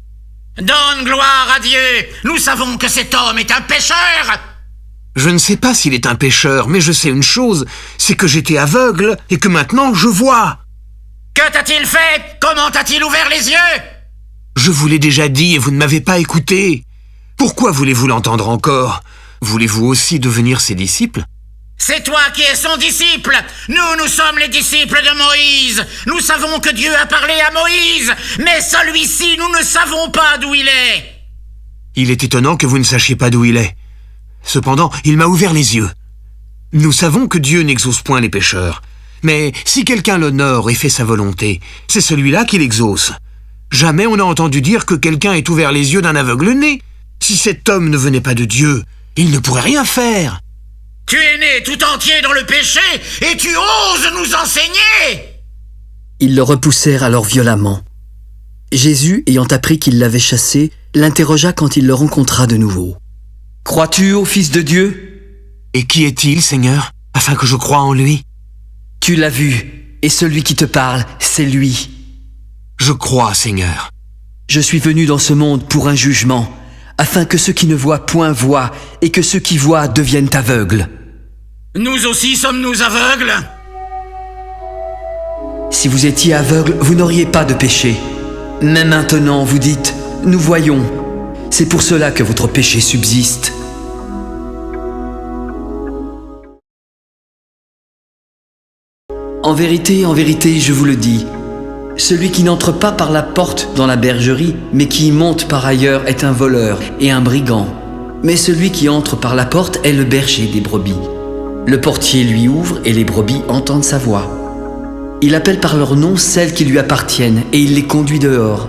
« Donne gloire à Dieu! Nous savons que cet homme est un pécheur! » Je ne sais pas s'il est un pécheur, mais je sais une chose, c'est que j'étais aveugle et que maintenant je vois. Que t'a-t-il fait? Comment t'a-t-il ouvert les yeux? Je vous l'ai déjà dit et vous ne m'avez pas écouté. Pourquoi voulez-vous l'entendre encore? Voulez-vous aussi devenir ses disciples? C'est toi qui es son disciple. Nous sommes les disciples de Moïse. Nous savons que Dieu a parlé à Moïse, mais celui-ci, nous ne savons pas d'où il est. Il est étonnant que vous ne sachiez pas d'où il est. Cependant, il m'a ouvert les yeux. Nous savons que Dieu n'exauce point les pécheurs. Mais si quelqu'un l'honore et fait sa volonté, c'est celui-là qui l'exauce. Jamais on n'a entendu dire que quelqu'un ait ouvert les yeux d'un aveugle-né. Si cet homme ne venait pas de Dieu, il ne pourrait rien faire. Tu es né tout entier dans le péché et tu oses nous enseigner! Ils le repoussèrent alors violemment. Jésus, ayant appris qu'il l'avait chassé, l'interrogea quand il le rencontra de nouveau. « Crois-tu au Fils de Dieu ?» Et qui est-il, Seigneur, afin que je croie en lui? Tu l'as vu, et celui qui te parle, c'est lui. Je crois, Seigneur. Je suis venu dans ce monde pour un jugement, afin que ceux qui ne voient point voient, et que ceux qui voient deviennent aveugles. Nous aussi sommes-nous aveugles? Si vous étiez aveugles, vous n'auriez pas de péché. Mais maintenant, vous dites, nous voyons. C'est pour cela que votre péché subsiste. en vérité, je vous le dis, celui qui n'entre pas par la porte dans la bergerie, mais qui y monte par ailleurs est un voleur et un brigand. Mais celui qui entre par la porte est le berger des brebis. Le portier lui ouvre et les brebis entendent sa voix. Il appelle par leur nom celles qui lui appartiennent et il les conduit dehors.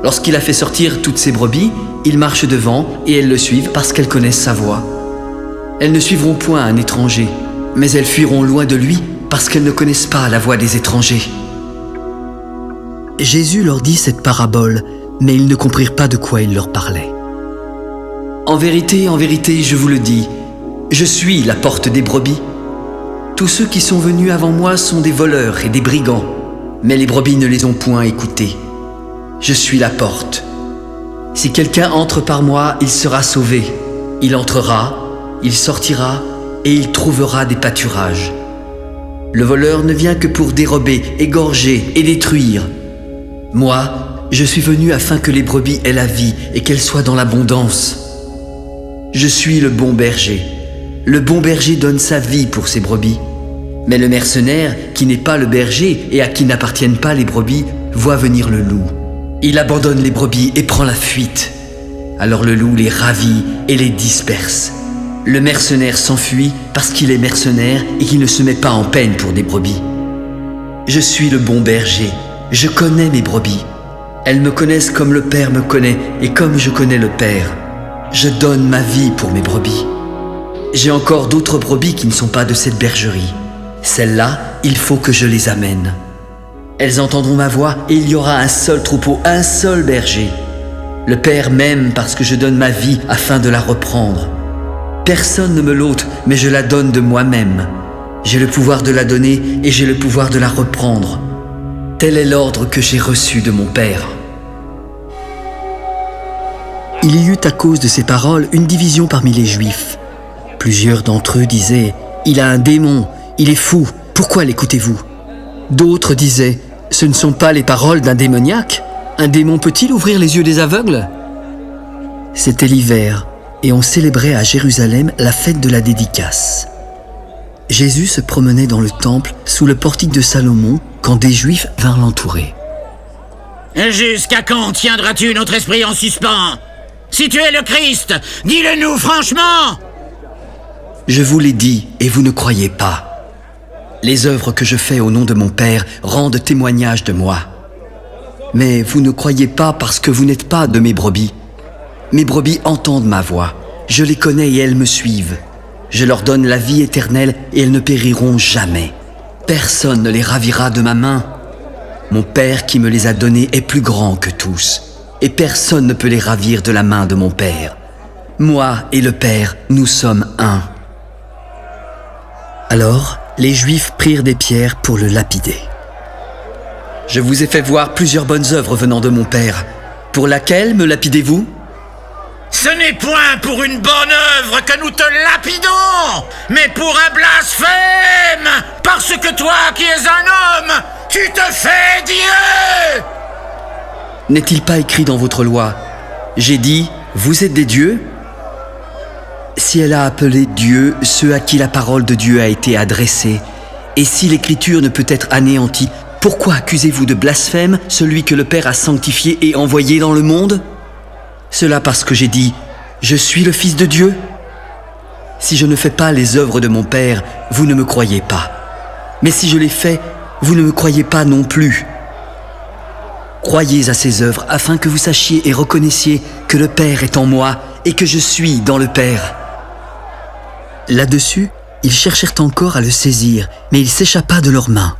Lorsqu'il a fait sortir toutes ses brebis, il marche devant et elles le suivent parce qu'elles connaissent sa voix. Elles ne suivront point un étranger, mais elles fuiront loin de lui parce qu'elles ne connaissent pas la voix des étrangers. Jésus leur dit cette parabole, mais ils ne comprirent pas de quoi il leur parlait. En vérité, je vous le dis, je suis la porte des brebis. Tous ceux qui sont venus avant moi sont des voleurs et des brigands, mais les brebis ne les ont point écoutés. Je suis la porte. Si quelqu'un entre par moi, il sera sauvé. Il entrera, il sortira et il trouvera des pâturages. Le voleur ne vient que pour dérober, égorger et détruire. Moi, je suis venu afin que les brebis aient la vie et qu'elles soient dans l'abondance. Je suis le bon berger. Le bon berger donne sa vie pour ses brebis. Mais le mercenaire, qui n'est pas le berger et à qui n'appartiennent pas les brebis, voit venir le loup. Il abandonne les brebis et prend la fuite. Alors le loup les ravit et les disperse. Le mercenaire s'enfuit parce qu'il est mercenaire et qu'il ne se met pas en peine pour des brebis. Je suis le bon berger. Je connais mes brebis. Elles me connaissent comme le Père me connaît et comme je connais le Père. Je donne ma vie pour mes brebis. J'ai encore d'autres brebis qui ne sont pas de cette bergerie. Celles-là, il faut que je les amène. Elles entendront ma voix et il y aura un seul troupeau, un seul berger. Le Père m'aime parce que je donne ma vie afin de la reprendre. Personne ne me l'ôte, mais je la donne de moi-même. J'ai le pouvoir de la donner et j'ai le pouvoir de la reprendre. Tel est l'ordre que j'ai reçu de mon Père. Il y eut à cause de ces paroles une division parmi les Juifs. Plusieurs d'entre eux disaient « Il a un démon, il est fou, pourquoi l'écoutez-vous » D'autres disaient « Ce ne sont pas les paroles d'un démoniaque. Un démon peut-il ouvrir les yeux des aveugles ?» C'était l'hiver et on célébrait à Jérusalem la fête de la dédicace. Jésus se promenait dans le temple sous le portique de Salomon quand des Juifs vinrent l'entourer. « Jusqu'à quand tiendras-tu notre esprit en suspens? Si tu es le Christ, dis-le-nous franchement !» Je vous l'ai dit et vous ne croyez pas. Les œuvres que je fais au nom de mon Père rendent témoignage de moi. Mais vous ne croyez pas parce que vous n'êtes pas de mes brebis. Mes brebis entendent ma voix. Je les connais et elles me suivent. Je leur donne la vie éternelle et elles ne périront jamais. Personne ne les ravira de ma main. Mon Père qui me les a donnés est plus grand que tous. Et personne ne peut les ravir de la main de mon Père. Moi et le Père, nous sommes un. Alors, les Juifs prirent des pierres pour le lapider. Je vous ai fait voir plusieurs bonnes œuvres venant de mon Père. Pour laquelle me lapidez-vous ? Ce n'est point pour une bonne œuvre que nous te lapidons, mais pour un blasphème, parce que toi qui es un homme, tu te fais Dieu. N'est-il pas écrit dans votre loi ? J'ai dit, vous êtes des dieux ? Si elle a appelé Dieu ceux à qui la parole de Dieu a été adressée, et si l'écriture ne peut être anéantie, pourquoi accusez-vous de blasphème celui que le Père a sanctifié et envoyé dans le monde ? Cela parce que j'ai dit, je suis le Fils de Dieu ? Si je ne fais pas les œuvres de mon Père, vous ne me croyez pas. Mais si je les fais, vous ne me croyez pas non plus. Croyez à ces œuvres afin que vous sachiez et reconnaissiez que le Père est en moi et que je suis dans le Père. Là-dessus, ils cherchèrent encore à le saisir, mais il s'échappa de leurs mains.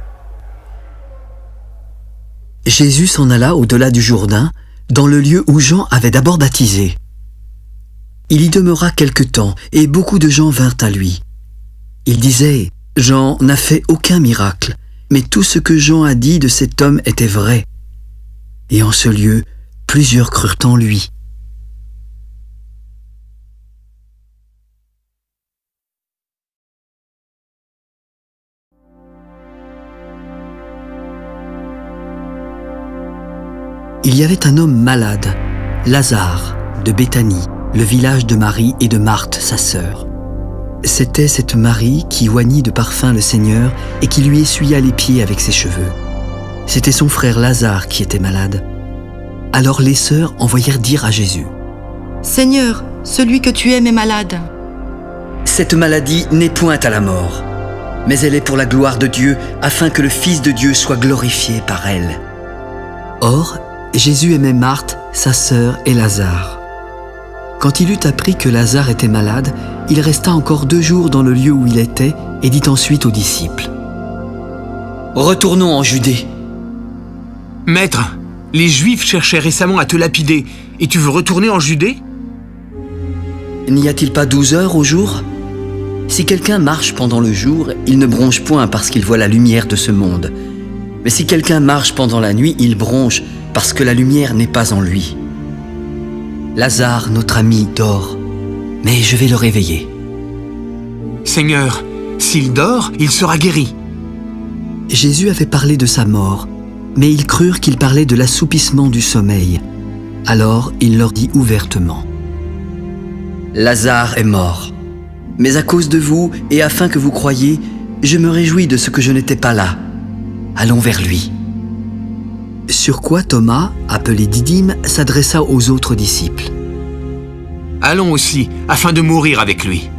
Jésus s'en alla au-delà du Jourdain, dans le lieu où Jean avait d'abord baptisé. Il y demeura quelque temps, et beaucoup de gens vinrent à lui. Ils disaient, « Jean n'a fait aucun miracle, mais tout ce que Jean a dit de cet homme était vrai. » Et en ce lieu, plusieurs crurent en lui. Il y avait un homme malade, Lazare, de Béthanie, le village de Marie et de Marthe, sa sœur. C'était cette Marie qui oignit de parfum le Seigneur et qui lui essuya les pieds avec ses cheveux. C'était son frère Lazare qui était malade. Alors les sœurs envoyèrent dire à Jésus: « Seigneur, celui que tu aimes est malade. » Cette maladie n'est point à la mort, mais elle est pour la gloire de Dieu, afin que le Fils de Dieu soit glorifié par elle. Or, Jésus aimait Marthe, sa sœur et Lazare. Quand il eut appris que Lazare était malade, il resta encore 2 jours dans le lieu où il était et dit ensuite aux disciples: « Retournons en Judée. » « Maître, les Juifs cherchaient récemment à te lapider, et tu veux retourner en Judée ?» N'y a-t-il pas 12 heures au jour? Si quelqu'un marche pendant le jour, il ne bronche point parce qu'il voit la lumière de ce monde. Mais si quelqu'un marche pendant la nuit, il bronche parce que la lumière n'est pas en lui. Lazare, notre ami, dort, mais je vais le réveiller. Seigneur, s'il dort, il sera guéri. Jésus avait parlé de sa mort, mais ils crurent qu'il parlait de l'assoupissement du sommeil. Alors il leur dit ouvertement: Lazare est mort. Mais à cause de vous, et afin que vous croyiez, je me réjouis de ce que je n'étais pas là. Allons vers lui. Sur quoi Thomas, appelé Didyme, s'adressa aux autres disciples: Allons aussi, afin de mourir avec lui.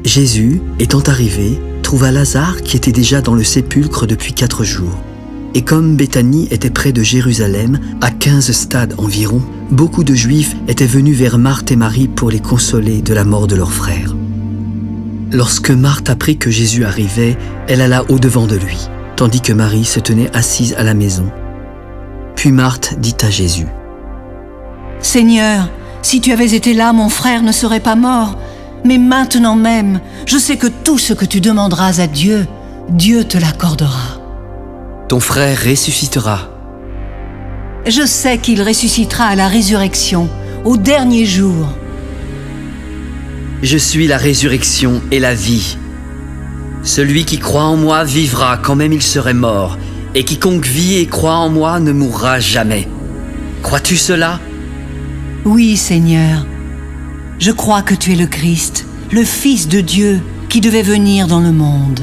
Jésus, étant arrivé, trouva Lazare qui était déjà dans le sépulcre depuis 4 jours. Et comme Béthanie était près de Jérusalem, à 15 stades environ, beaucoup de Juifs étaient venus vers Marthe et Marie pour les consoler de la mort de leur frère. Lorsque Marthe apprit que Jésus arrivait, elle alla au-devant de lui, tandis que Marie se tenait assise à la maison. Puis Marthe dit à Jésus: « Seigneur, si tu avais été là, mon frère ne serait pas mort. Mais maintenant même, je sais que tout ce que tu demanderas à Dieu, Dieu te l'accordera. » Ton frère ressuscitera. Je sais qu'il ressuscitera à la résurrection, au dernier jour. Je suis la résurrection et la vie. Celui qui croit en moi vivra quand même il serait mort, et quiconque vit et croit en moi ne mourra jamais. Crois-tu cela? Oui, Seigneur. Je crois que tu es le Christ, le Fils de Dieu, qui devait venir dans le monde.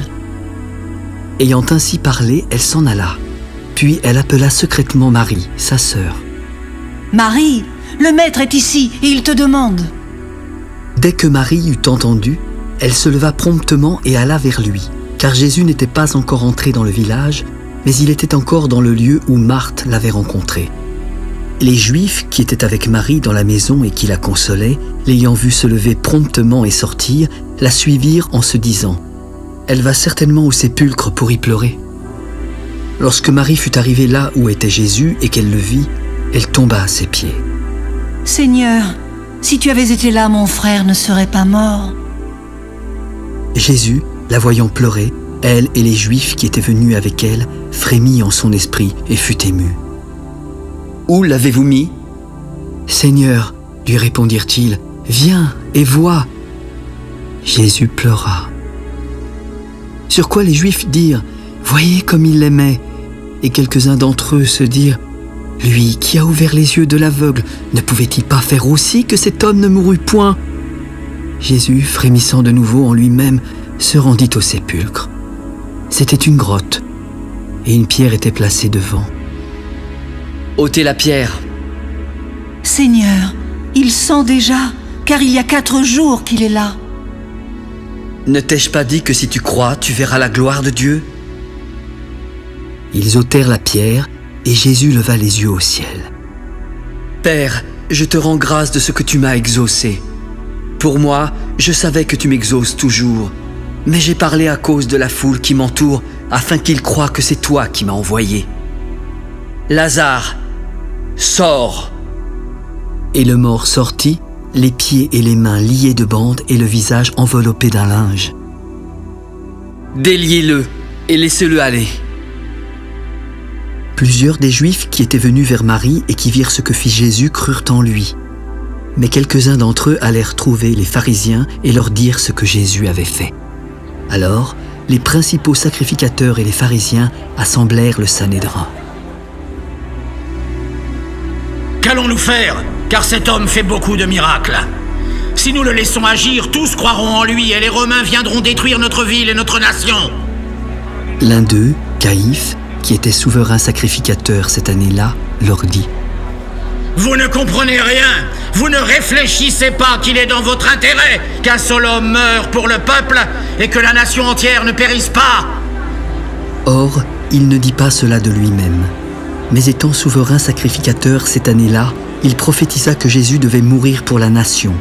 Ayant ainsi parlé, elle s'en alla. Puis elle appela secrètement Marie, sa sœur. « Marie, le Maître est ici et il te demande. » Dès que Marie eut entendu, elle se leva promptement et alla vers lui, car Jésus n'était pas encore entré dans le village, mais il était encore dans le lieu où Marthe l'avait rencontré. Les Juifs qui étaient avec Marie dans la maison et qui la consolaient, l'ayant vue se lever promptement et sortir, la suivirent en se disant: « Elle va certainement au sépulcre pour y pleurer. » Lorsque Marie fut arrivée là où était Jésus et qu'elle le vit, elle tomba à ses pieds. « Seigneur, si tu avais été là, mon frère ne serait pas mort. » Jésus, la voyant pleurer, elle et les Juifs qui étaient venus avec elle, frémit en son esprit et fut ému. « Où l'avez-vous mis ?» ?»« Seigneur, lui répondirent-ils, viens et vois. » Jésus pleura. Sur quoi les Juifs dirent: « Voyez comme il l'aimait. » Et quelques-uns d'entre eux se dirent: « Lui qui a ouvert les yeux de l'aveugle, ne pouvait-il pas faire aussi que cet homme ne mourût point ?» Jésus, frémissant de nouveau en lui-même, se rendit au sépulcre. C'était une grotte, et une pierre était placée devant. « Ôtez la pierre. »« Seigneur, il sent déjà, car il y a 4 jours qu'il est là. » Ne t'ai-je pas dit que si tu crois, tu verras la gloire de Dieu ? Ils ôtèrent la pierre, et Jésus leva les yeux au ciel. « Père, je te rends grâce de ce que tu m'as exaucé. Pour moi, je savais que tu m'exauces toujours, mais j'ai parlé à cause de la foule qui m'entoure, afin qu'ils croient que c'est toi qui m'as envoyé. Lazare, sors !» Et le mort sortit, les pieds et les mains liés de bandes et le visage enveloppé d'un linge. « Déliez-le et laissez-le aller. » Plusieurs des Juifs qui étaient venus vers Marie et qui virent ce que fit Jésus crurent en lui. Mais quelques-uns d'entre eux allèrent trouver les pharisiens et leur dire ce que Jésus avait fait. Alors, les principaux sacrificateurs et les pharisiens assemblèrent le Sanhédrin. « Qu'allons-nous faire? Car cet homme fait beaucoup de miracles. Si nous le laissons agir, tous croiront en lui et les Romains viendront détruire notre ville et notre nation. L'un d'eux, Caïphe, qui était souverain sacrificateur cette année-là, leur dit: Vous ne comprenez rien. Vous ne réfléchissez pas qu'il est dans votre intérêt qu'un seul homme meure pour le peuple et que la nation entière ne périsse pas. Or, il ne dit pas cela de lui-même. Mais étant souverain sacrificateur cette année-là, il prophétisa que Jésus devait mourir pour la nation.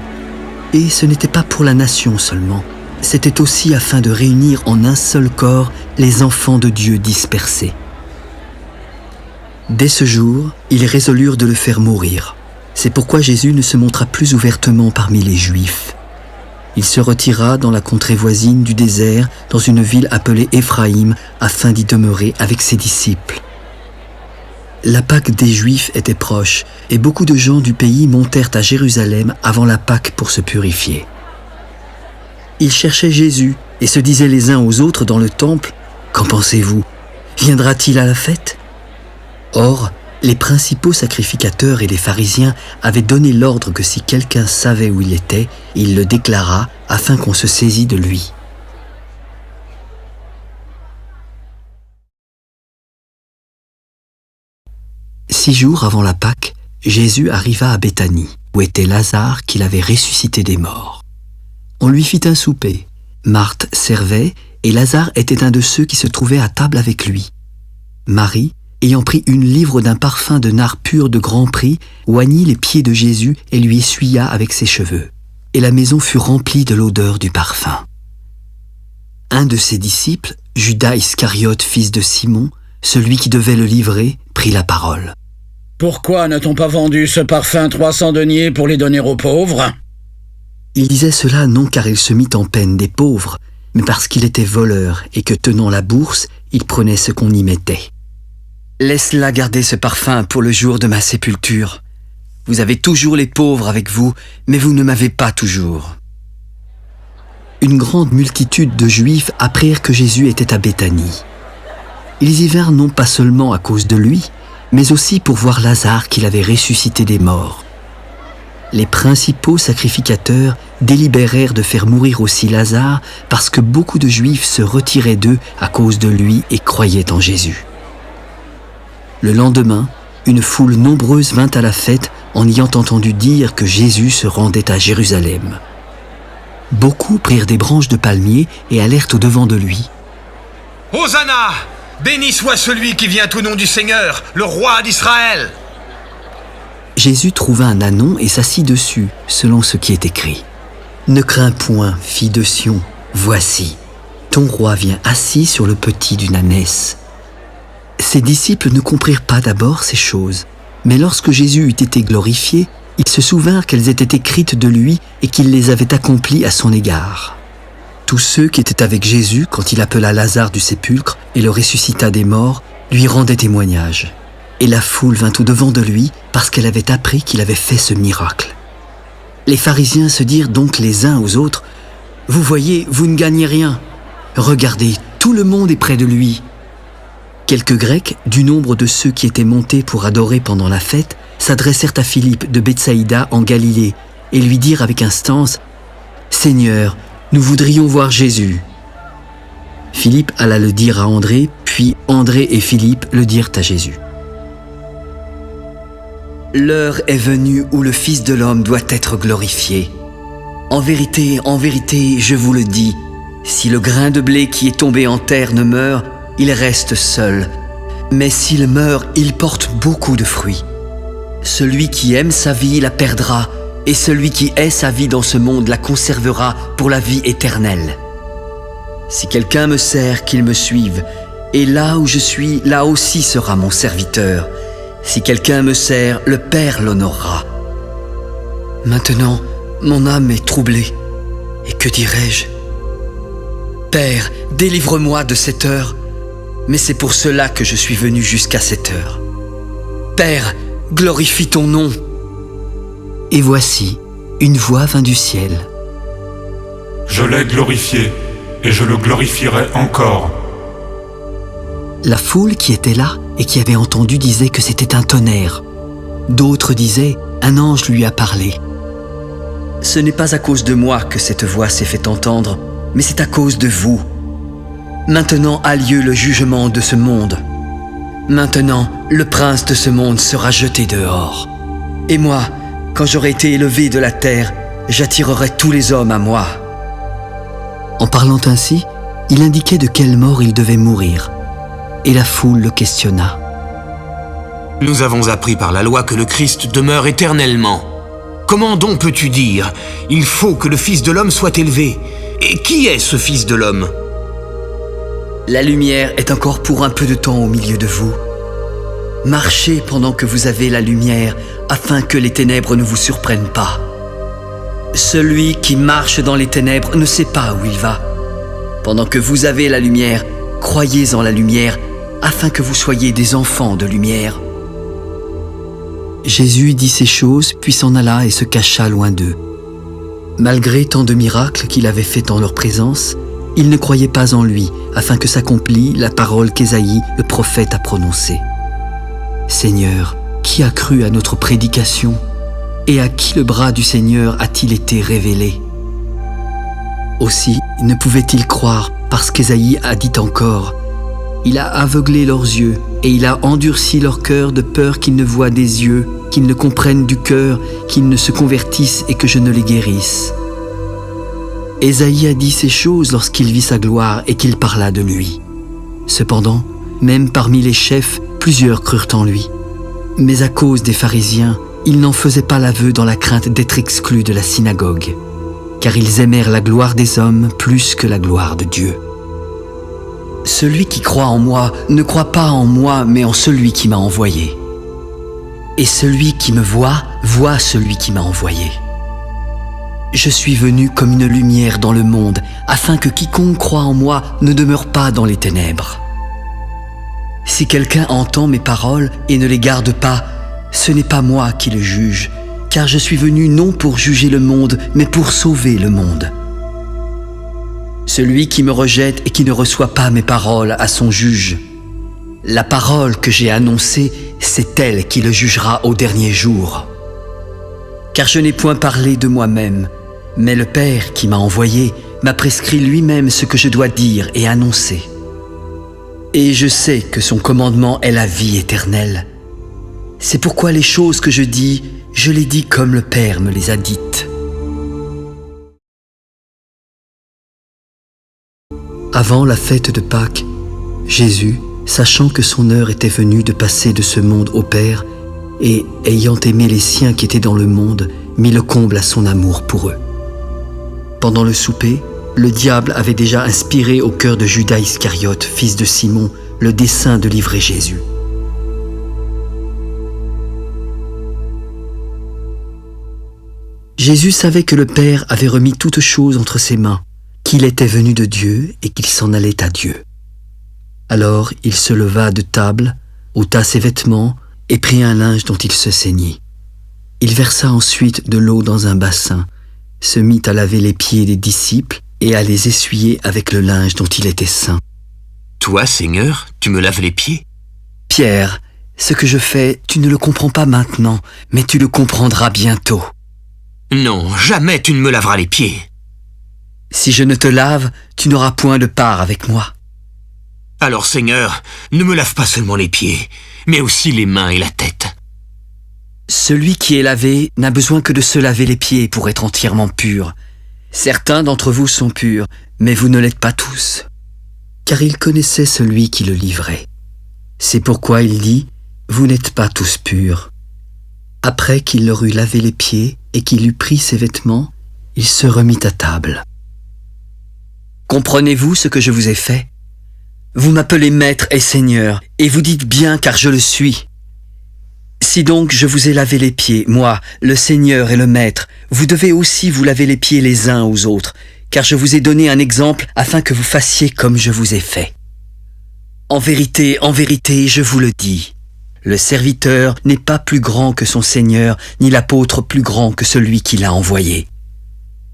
Et ce n'était pas pour la nation seulement, c'était aussi afin de réunir en un seul corps les enfants de Dieu dispersés. Dès ce jour, ils résolurent de le faire mourir. C'est pourquoi Jésus ne se montra plus ouvertement parmi les Juifs. Il se retira dans la contrée voisine du désert, dans une ville appelée Éphraïm, afin d'y demeurer avec ses disciples. La Pâque des Juifs était proche, et beaucoup de gens du pays montèrent à Jérusalem avant la Pâque pour se purifier. Ils cherchaient Jésus et se disaient les uns aux autres dans le temple: « Qu'en pensez-vous? Viendra-t-il à la fête ?» Or, les principaux sacrificateurs et les pharisiens avaient donné l'ordre que si quelqu'un savait où il était, il le déclarât afin qu'on se saisît de lui. Six jours avant la Pâque, Jésus arriva à Béthanie, où était Lazare qu'il avait ressuscité des morts. On lui fit un souper. Marthe servait, et Lazare était un de ceux qui se trouvaient à table avec lui. Marie, ayant pris une livre d'un parfum de nard pur de grand prix, oignit les pieds de Jésus et lui essuya avec ses cheveux. Et la maison fut remplie de l'odeur du parfum. Un de ses disciples, Judas Iscariote, fils de Simon, celui qui devait le livrer, prit la parole. Pourquoi n'a-t-on pas vendu ce parfum 300 deniers pour les donner aux pauvres? Il disait cela non car il se mit en peine des pauvres, mais parce qu'il était voleur et que, tenant la bourse, il prenait ce qu'on y mettait. Laisse-la garder ce parfum pour le jour de ma sépulture. Vous avez toujours les pauvres avec vous, mais vous ne m'avez pas toujours. Une grande multitude de Juifs apprirent que Jésus était à Béthanie. Ils y vinrent non pas seulement à cause de lui, mais aussi pour voir Lazare qu'il avait ressuscité des morts. Les principaux sacrificateurs délibérèrent de faire mourir aussi Lazare parce que beaucoup de Juifs se retiraient d'eux à cause de lui et croyaient en Jésus. Le lendemain, une foule nombreuse vint à la fête en ayant entendu dire que Jésus se rendait à Jérusalem. Beaucoup prirent des branches de palmier et allèrent au-devant de lui. « Hosanna! Béni soit celui qui vient au nom du Seigneur, le roi d'Israël !» Jésus trouva un ânon et s'assit dessus, selon ce qui est écrit. « Ne crains point, fille de Sion, voici, ton roi vient assis sur le petit d'une ânesse. » Ses disciples ne comprirent pas d'abord ces choses, mais lorsque Jésus eut été glorifié, ils se souvinrent qu'elles étaient écrites de lui et qu'il les avait accomplies à son égard. Tous ceux qui étaient avec Jésus quand il appela Lazare du sépulcre et le ressuscita des morts lui rendaient témoignage. Et la foule vint au-devant de lui parce qu'elle avait appris qu'il avait fait ce miracle. Les pharisiens se dirent donc les uns aux autres: « Vous voyez, vous ne gagnez rien. Regardez, tout le monde est près de lui. » Quelques Grecs, du nombre de ceux qui étaient montés pour adorer pendant la fête, s'adressèrent à Philippe de Bethsaïda en Galilée et lui dirent avec instance: « Seigneur, nous voudrions voir Jésus. » Philippe alla le dire à André, puis André et Philippe le dirent à Jésus. L'heure est venue où le Fils de l'homme doit être glorifié. En vérité, je vous le dis, si le grain de blé qui est tombé en terre ne meurt, il reste seul. Mais s'il meurt, il porte beaucoup de fruits. Celui qui aime sa vie la perdra, et celui qui hait sa vie dans ce monde la conservera pour la vie éternelle. Si quelqu'un me sert, qu'il me suive, et là où je suis, là aussi sera mon serviteur. Si quelqu'un me sert, le Père l'honorera. Maintenant, mon âme est troublée, et que dirais-je? Père, délivre-moi de cette heure, mais c'est pour cela que je suis venu jusqu'à cette heure. Père, glorifie ton nom. Et voici, une voix vint du ciel. Je l'ai glorifié, et je le glorifierai encore. La foule qui était là et qui avait entendu disait que c'était un tonnerre. D'autres disaient, un ange lui a parlé. Ce n'est pas à cause de moi que cette voix s'est fait entendre, mais c'est à cause de vous. Maintenant a lieu le jugement de ce monde. Maintenant, le prince de ce monde sera jeté dehors. Et moi, quand j'aurai été élevé de la terre, j'attirerai tous les hommes à moi. » En parlant ainsi, il indiquait de quelle mort il devait mourir. Et la foule le questionna. « Nous avons appris par la loi que le Christ demeure éternellement. Comment donc peux-tu dire « Il faut que le Fils de l'homme soit élevé » ? Et qui est ce Fils de l'homme ? La lumière est encore pour un peu de temps au milieu de vous. Marchez pendant que vous avez la lumière, afin que les ténèbres ne vous surprennent pas. Celui qui marche dans les ténèbres ne sait pas où il va. Pendant que vous avez la lumière, croyez en la lumière, afin que vous soyez des enfants de lumière. » Jésus dit ces choses, puis s'en alla et se cacha loin d'eux. Malgré tant de miracles qu'il avait faits en leur présence, ils ne croyaient pas en lui, afin que s'accomplît la parole qu'Ésaïe, le prophète, a prononcée. « Seigneur, qui a cru à notre prédication ? Et à qui le bras du Seigneur a-t-il été révélé ?» Aussi ne pouvaient-ils croire, parce qu'Ésaïe a dit encore « Il a aveuglé leurs yeux, et il a endurci leur cœur de peur qu'ils ne voient des yeux, qu'ils ne comprennent du cœur, qu'ils ne se convertissent et que je ne les guérisse. » Ésaïe a dit ces choses lorsqu'il vit sa gloire et qu'il parla de lui. Cependant, même parmi les chefs, plusieurs crurent en lui. Mais à cause des pharisiens, ils n'en faisaient pas l'aveu dans la crainte d'être exclus de la synagogue, car ils aimèrent la gloire des hommes plus que la gloire de Dieu. « Celui qui croit en moi ne croit pas en moi, mais en celui qui m'a envoyé. Et celui qui me voit, voit celui qui m'a envoyé. Je suis venu comme une lumière dans le monde, afin que quiconque croit en moi ne demeure pas dans les ténèbres. Si quelqu'un entend mes paroles et ne les garde pas, ce n'est pas moi qui le juge, car je suis venu non pour juger le monde, mais pour sauver le monde. Celui qui me rejette et qui ne reçoit pas mes paroles a son juge. La parole que j'ai annoncée, c'est elle qui le jugera au dernier jour. Car je n'ai point parlé de moi-même, mais le Père qui m'a envoyé m'a prescrit lui-même ce que je dois dire et annoncer. Et je sais que son commandement est la vie éternelle. C'est pourquoi les choses que je dis, je les dis comme le Père me les a dites. » Avant la fête de Pâques, Jésus, sachant que son heure était venue de passer de ce monde au Père, et ayant aimé les siens qui étaient dans le monde, mit le comble à son amour pour eux. Pendant le souper, le diable avait déjà inspiré au cœur de Judas Iscariote, fils de Simon, le dessein de livrer Jésus. Jésus savait que le Père avait remis toutes choses entre ses mains, qu'il était venu de Dieu et qu'il s'en allait à Dieu. Alors il se leva de table, ôta ses vêtements et prit un linge dont il se ceignit. Il versa ensuite de l'eau dans un bassin, se mit à laver les pieds des disciples et à les essuyer avec le linge dont il était saint. « Toi, Seigneur, tu me laves les pieds ?» « Pierre, ce que je fais, tu ne le comprends pas maintenant, mais tu le comprendras bientôt. »« Non, jamais tu ne me laveras les pieds. » « Si je ne te lave, tu n'auras point de part avec moi. »« Alors, Seigneur, ne me lave pas seulement les pieds, mais aussi les mains et la tête. » Celui qui est lavé n'a besoin que de se laver les pieds pour être entièrement pur. Certains d'entre vous sont purs, mais vous ne l'êtes pas tous. » Car il connaissait celui qui le livrait. C'est pourquoi il dit « Vous n'êtes pas tous purs. » Après qu'il leur eut lavé les pieds et qu'il eut pris ses vêtements, il se remit à table. Comprenez-vous ce que je vous ai fait ? Vous m'appelez Maître et Seigneur, et vous dites bien car je le suis. Si donc je vous ai lavé les pieds, moi, le Seigneur et le Maître, vous devez aussi vous laver les pieds les uns aux autres, car je vous ai donné un exemple afin que vous fassiez comme je vous ai fait. En vérité, je vous le dis, le serviteur n'est pas plus grand que son Seigneur, ni l'apôtre plus grand que celui qui l'a envoyé.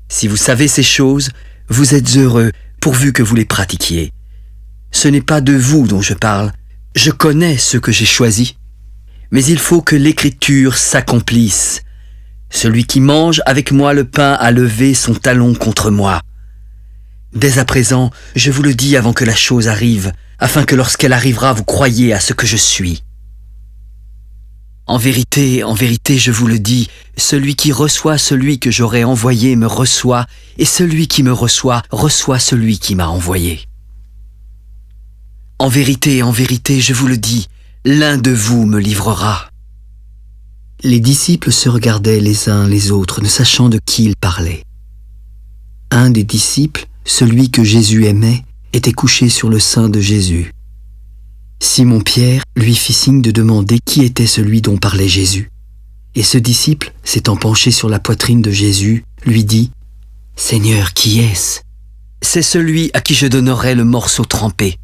Si vous savez ces choses, vous êtes heureux, pourvu que vous les pratiquiez. Ce n'est pas de vous dont je parle, je connais ceux que j'ai choisis. Mais il faut que l'Écriture s'accomplisse. Celui qui mange avec moi le pain a levé son talon contre moi. Dès à présent, je vous le dis avant que la chose arrive, afin que lorsqu'elle arrivera, vous croyiez à ce que je suis. En vérité, je vous le dis, celui qui reçoit celui que j'aurai envoyé me reçoit, et celui qui me reçoit, reçoit celui qui m'a envoyé. En vérité, je vous le dis, l'un de vous me livrera. » Les disciples se regardaient les uns les autres, ne sachant de qui ils parlaient. Un des disciples, celui que Jésus aimait, était couché sur le sein de Jésus. Simon-Pierre lui fit signe de demander qui était celui dont parlait Jésus. Et ce disciple, s'étant penché sur la poitrine de Jésus, lui dit « Seigneur, qui est-ce » ? ?»« C'est celui à qui je donnerai le morceau trempé. »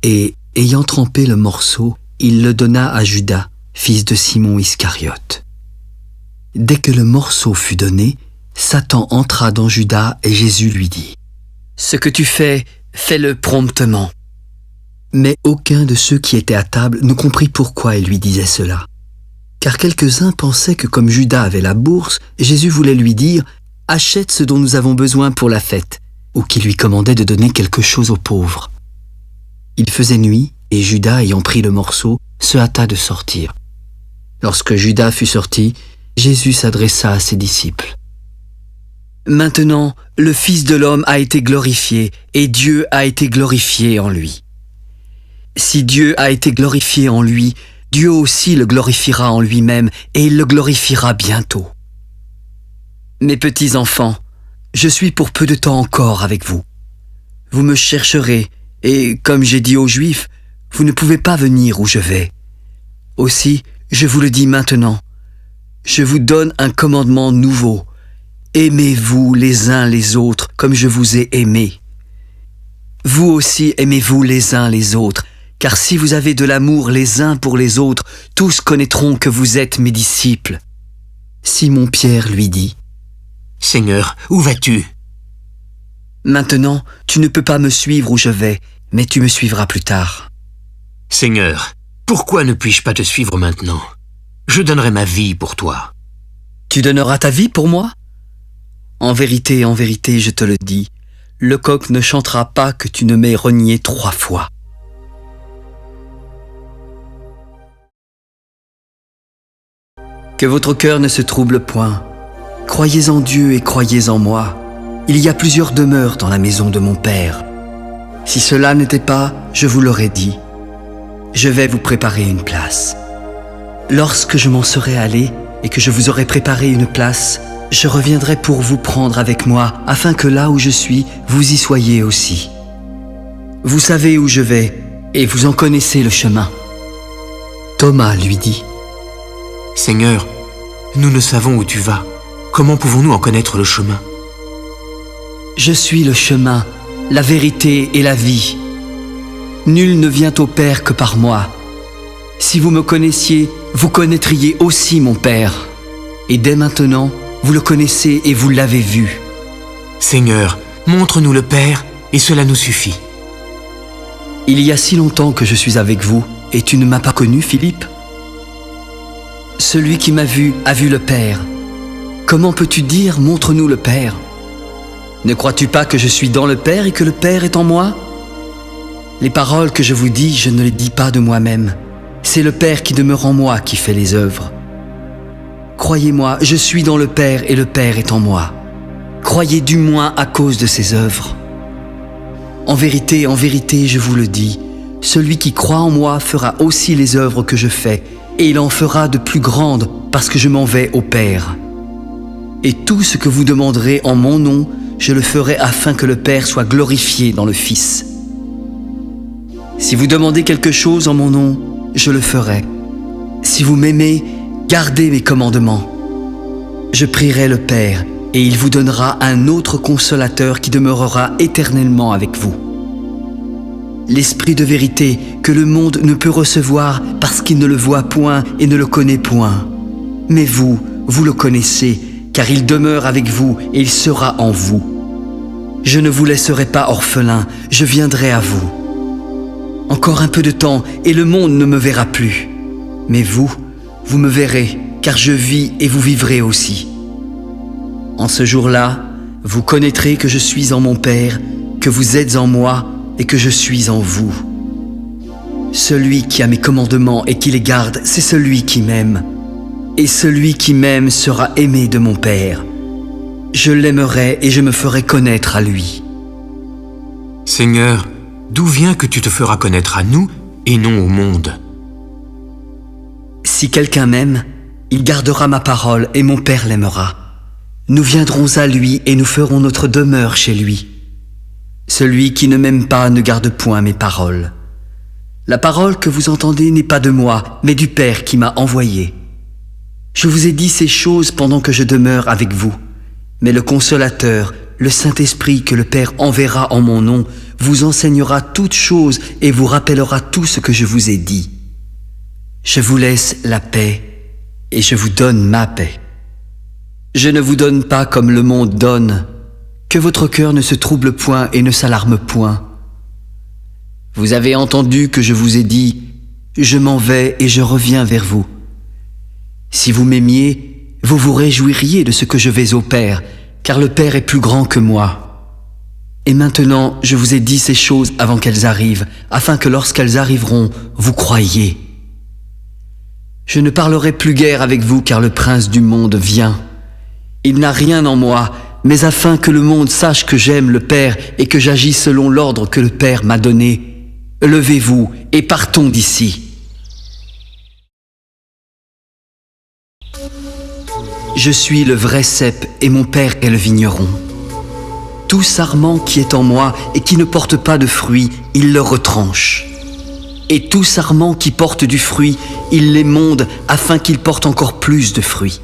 Et, ayant trempé le morceau, il le donna à Judas, fils de Simon Iscariote. Dès que le morceau fut donné, Satan entra dans Judas et Jésus lui dit « Ce que tu fais, fais-le promptement. » Mais aucun de ceux qui étaient à table ne comprit pourquoi il lui disait cela. Car quelques-uns pensaient que comme Judas avait la bourse, Jésus voulait lui dire « Achète ce dont nous avons besoin pour la fête » ou qu'il lui commandait de donner quelque chose aux pauvres. Il faisait nuit et Judas, ayant pris le morceau, se hâta de sortir. Lorsque Judas fut sorti, Jésus s'adressa à ses disciples. « Maintenant, le Fils de l'homme a été glorifié et Dieu a été glorifié en lui. Si Dieu a été glorifié en lui, Dieu aussi le glorifiera en lui-même et il le glorifiera bientôt. Mes petits enfants, je suis pour peu de temps encore avec vous. Vous me chercherez et, comme j'ai dit aux Juifs, vous ne pouvez pas venir où je vais. Aussi, je vous le dis maintenant, je vous donne un commandement nouveau. Aimez-vous les uns les autres comme je vous ai aimés. Vous aussi aimez-vous les uns les autres, car si vous avez de l'amour les uns pour les autres, tous connaîtront que vous êtes mes disciples. » Simon-Pierre lui dit « Seigneur, où vas-tu » ? « Maintenant, tu ne peux pas me suivre où je vais, mais tu me suivras plus tard. »« Seigneur, pourquoi ne puis-je pas te suivre maintenant ? Je donnerai ma vie pour toi. »« Tu donneras ta vie pour moi ? En vérité, je te le dis, le coq ne chantera pas que tu ne m'aies renié 3 fois. » Que votre cœur ne se trouble point. Croyez en Dieu et croyez en moi. Il y a plusieurs demeures dans la maison de mon Père. Si cela n'était pas, je vous l'aurais dit. Je vais vous préparer une place. Lorsque je m'en serai allé et que je vous aurai préparé une place, je reviendrai pour vous prendre avec moi, afin que là où je suis, vous y soyez aussi. Vous savez où je vais, et vous en connaissez le chemin. Thomas lui dit « Seigneur, nous ne savons où tu vas. Comment pouvons-nous en connaître le chemin ? » Je suis le chemin, la vérité et la vie. Nul ne vient au Père que par moi. Si vous me connaissiez, vous connaîtriez aussi mon Père. Et dès maintenant, vous le connaissez et vous l'avez vu. Seigneur, montre-nous le Père, et cela nous suffit. Il y a si longtemps que je suis avec vous, et tu ne m'as pas connu, Philippe ? Celui qui m'a vu a vu le Père. Comment peux-tu dire « Montre-nous le Père » ? Ne crois-tu pas que je suis dans le Père et que le Père est en moi ? Les paroles que je vous dis, je ne les dis pas de moi-même. C'est le Père qui demeure en moi qui fait les œuvres. Croyez-moi, je suis dans le Père et le Père est en moi. Croyez du moins à cause de ses œuvres. En vérité, je vous le dis, celui qui croit en moi fera aussi les œuvres que je fais, et il en fera de plus grandes parce que je m'en vais au Père. Et tout ce que vous demanderez en mon nom, je le ferai afin que le Père soit glorifié dans le Fils. Si vous demandez quelque chose en mon nom, je le ferai. Si vous m'aimez, gardez mes commandements. Je prierai le Père, et il vous donnera un autre consolateur qui demeurera éternellement avec vous. L'Esprit de vérité que le monde ne peut recevoir parce qu'il ne le voit point et ne le connaît point. Mais vous, vous le connaissez, car il demeure avec vous et il sera en vous. Je ne vous laisserai pas orphelin, je viendrai à vous. Encore un peu de temps et le monde ne me verra plus. Mais vous, vous me verrez, car je vis et vous vivrez aussi. En ce jour-là, vous connaîtrez que je suis en mon Père, que vous êtes en moi et que je suis en vous. Celui qui a mes commandements et qui les garde, c'est celui qui m'aime. Et celui qui m'aime sera aimé de mon Père. Je l'aimerai et je me ferai connaître à lui. Seigneur, d'où vient que tu te feras connaître à nous et non au monde? Si quelqu'un m'aime, il gardera ma parole et mon Père l'aimera. Nous viendrons à lui et nous ferons notre demeure chez lui. Celui qui ne m'aime pas ne garde point mes paroles. La parole que vous entendez n'est pas de moi, mais du Père qui m'a envoyé. Je vous ai dit ces choses pendant que je demeure avec vous. Mais le Consolateur, le Saint-Esprit que le Père enverra en mon nom, vous enseignera toutes choses et vous rappellera tout ce que je vous ai dit. Je vous laisse la paix et je vous donne ma paix. Je ne vous donne pas comme le monde donne, que votre cœur ne se trouble point et ne s'alarme point. Vous avez entendu que je vous ai dit, je m'en vais et je reviens vers vous. Si vous m'aimiez, vous vous réjouiriez de ce que je vais au Père, car le Père est plus grand que moi. Et maintenant, je vous ai dit ces choses avant qu'elles arrivent, afin que lorsqu'elles arriveront, vous croyiez. Je ne parlerai plus guère avec vous, car le prince du monde vient. Il n'a rien en moi, mais afin que le monde sache que j'aime le Père et que j'agis selon l'ordre que le Père m'a donné, levez-vous et partons d'ici. Je suis le vrai cep et mon Père est le vigneron. Tout sarment qui est en moi et qui ne porte pas de fruit, il le retranche. Et tout sarment qui porte du fruit, il l'émonde afin qu'il porte encore plus de fruits.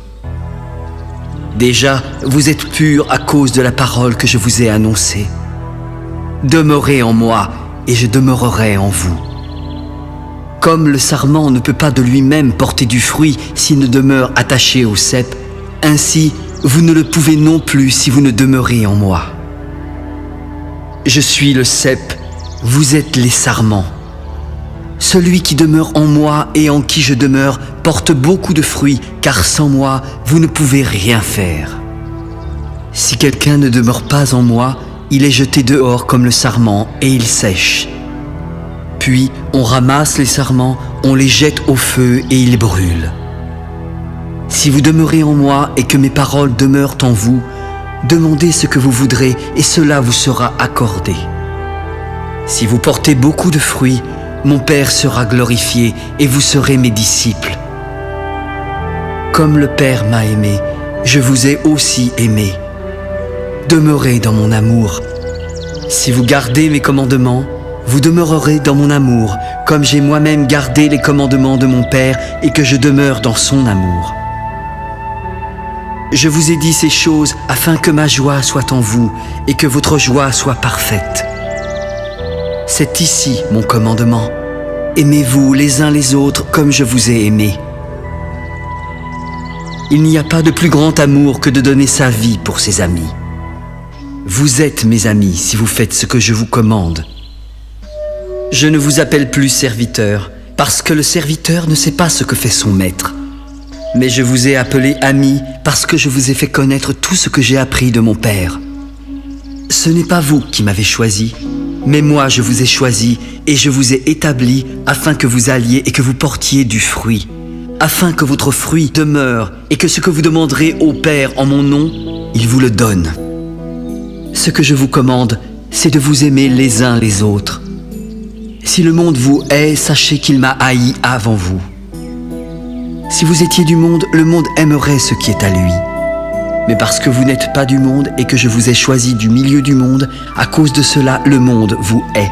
Déjà, vous êtes purs à cause de la parole que je vous ai annoncée. Demeurez en moi et je demeurerai en vous. Comme le sarment ne peut pas de lui-même porter du fruit s'il ne demeure attaché au cep, ainsi vous ne le pouvez non plus si vous ne demeurez en moi. Je suis le cep, vous êtes les sarments. Celui qui demeure en moi et en qui je demeure porte beaucoup de fruits, car sans moi, vous ne pouvez rien faire. Si quelqu'un ne demeure pas en moi, il est jeté dehors comme le sarment et il sèche. Puis on ramasse les sarments, on les jette au feu et ils brûlent. Si vous demeurez en moi et que mes paroles demeurent en vous, demandez ce que vous voudrez et cela vous sera accordé. Si vous portez beaucoup de fruits, mon Père sera glorifié et vous serez mes disciples. Comme le Père m'a aimé, je vous ai aussi aimé. Demeurez dans mon amour. Si vous gardez mes commandements, vous demeurerez dans mon amour, comme j'ai moi-même gardé les commandements de mon Père et que je demeure dans son amour. Je vous ai dit ces choses afin que ma joie soit en vous et que votre joie soit parfaite. C'est ici mon commandement. Aimez-vous les uns les autres comme je vous ai aimés. Il n'y a pas de plus grand amour que de donner sa vie pour ses amis. Vous êtes mes amis si vous faites ce que je vous commande. Je ne vous appelle plus serviteur, parce que le serviteur ne sait pas ce que fait son maître. Mais je vous ai appelé ami parce que je vous ai fait connaître tout ce que j'ai appris de mon Père. Ce n'est pas vous qui m'avez choisi, mais moi je vous ai choisi et je vous ai établi afin que vous alliez et que vous portiez du fruit, afin que votre fruit demeure et que ce que vous demanderez au Père en mon nom, il vous le donne. Ce que je vous commande, c'est de vous aimer les uns les autres. Si le monde vous hait, sachez qu'il m'a haï avant vous. Si vous étiez du monde, le monde aimerait ce qui est à lui. Mais parce que vous n'êtes pas du monde et que je vous ai choisi du milieu du monde, à cause de cela, le monde vous hait.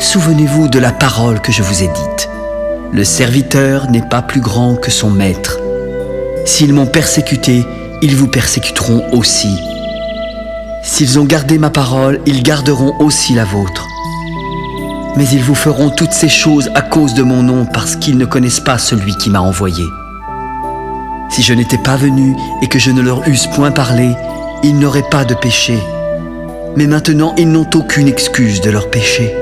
Souvenez-vous de la parole que je vous ai dite. Le serviteur n'est pas plus grand que son maître. S'ils m'ont persécuté, ils vous persécuteront aussi. S'ils ont gardé ma parole, ils garderont aussi la vôtre. Mais ils vous feront toutes ces choses à cause de mon nom parce qu'ils ne connaissent pas celui qui m'a envoyé. Si je n'étais pas venu et que je ne leur eusse point parlé, ils n'auraient pas de péché. Mais maintenant, ils n'ont aucune excuse de leur péché.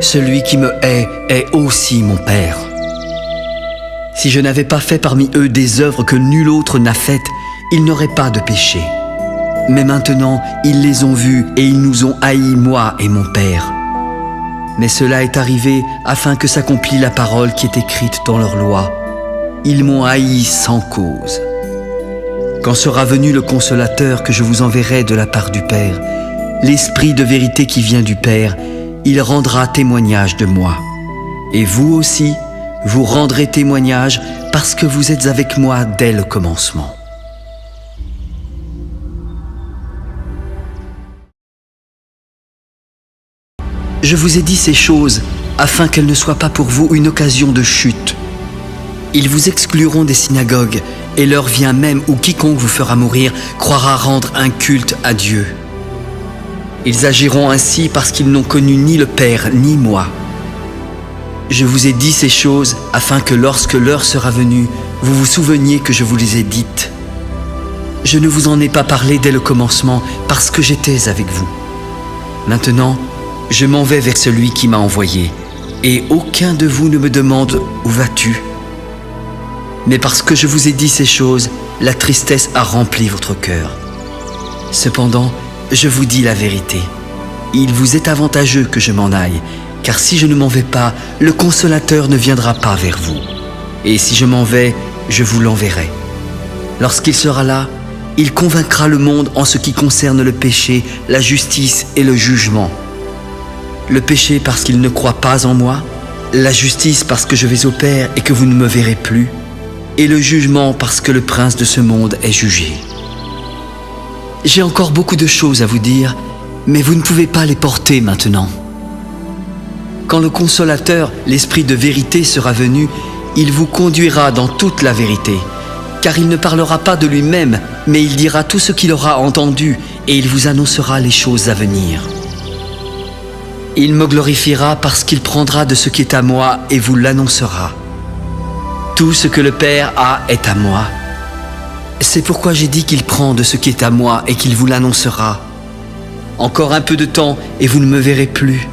Celui qui me hait est aussi mon Père. Si je n'avais pas fait parmi eux des œuvres que nul autre n'a faites, ils n'auraient pas de péché. Mais maintenant, ils les ont vus et ils nous ont haïs, moi et mon Père. Mais cela est arrivé afin que s'accomplisse la parole qui est écrite dans leur loi. Ils m'ont haï sans cause. Quand sera venu le Consolateur que je vous enverrai de la part du Père, l'Esprit de vérité qui vient du Père, il rendra témoignage de moi. Et vous aussi, vous rendrez témoignage parce que vous êtes avec moi dès le commencement. Je vous ai dit ces choses afin qu'elles ne soient pas pour vous une occasion de chute. Ils vous excluront des synagogues, et l'heure vient même où quiconque vous fera mourir croira rendre un culte à Dieu. Ils agiront ainsi parce qu'ils n'ont connu ni le Père ni moi. Je vous ai dit ces choses afin que lorsque l'heure sera venue, vous vous souveniez que je vous les ai dites. Je ne vous en ai pas parlé dès le commencement parce que j'étais avec vous. Maintenant, je m'en vais vers celui qui m'a envoyé, et aucun de vous ne me demande « Où vas-tu » Mais parce que je vous ai dit ces choses, la tristesse a rempli votre cœur. Cependant, je vous dis la vérité. Il vous est avantageux que je m'en aille, car si je ne m'en vais pas, le Consolateur ne viendra pas vers vous. Et si je m'en vais, je vous l'enverrai. Lorsqu'il sera là, il convaincra le monde en ce qui concerne le péché, la justice et le jugement. Le péché parce qu'il ne croit pas en moi, la justice parce que je vais au Père et que vous ne me verrez plus, et le jugement parce que le prince de ce monde est jugé. J'ai encore beaucoup de choses à vous dire, mais vous ne pouvez pas les porter maintenant. Quand le Consolateur, l'Esprit de vérité, sera venu, il vous conduira dans toute la vérité, car il ne parlera pas de lui-même, mais il dira tout ce qu'il aura entendu, et il vous annoncera les choses à venir. Il me glorifiera parce qu'il prendra de ce qui est à moi et vous l'annoncera. Tout ce que le Père a est à moi. C'est pourquoi j'ai dit qu'il prend de ce qui est à moi et qu'il vous l'annoncera. Encore un peu de temps et vous ne me verrez plus.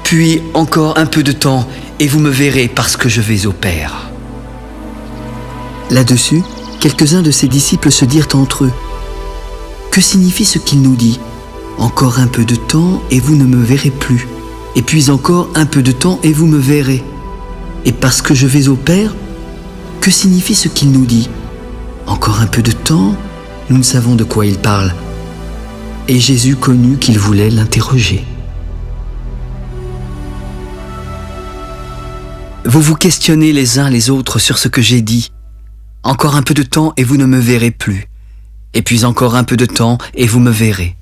Puis encore un peu de temps et vous me verrez parce que je vais au Père. Là-dessus, quelques-uns de ses disciples se dirent entre eux. Que signifie ce qu'il nous dit ? Encore un peu de temps et vous ne me verrez plus. Et puis encore un peu de temps et vous me verrez. Et parce que je vais au Père, que signifie ce qu'il nous dit ? Encore un peu de temps, nous ne savons de quoi il parle. Et Jésus connut qu'il voulait l'interroger. Vous vous questionnez les uns les autres sur ce que j'ai dit. Encore un peu de temps et vous ne me verrez plus. Et puis encore un peu de temps et vous me verrez.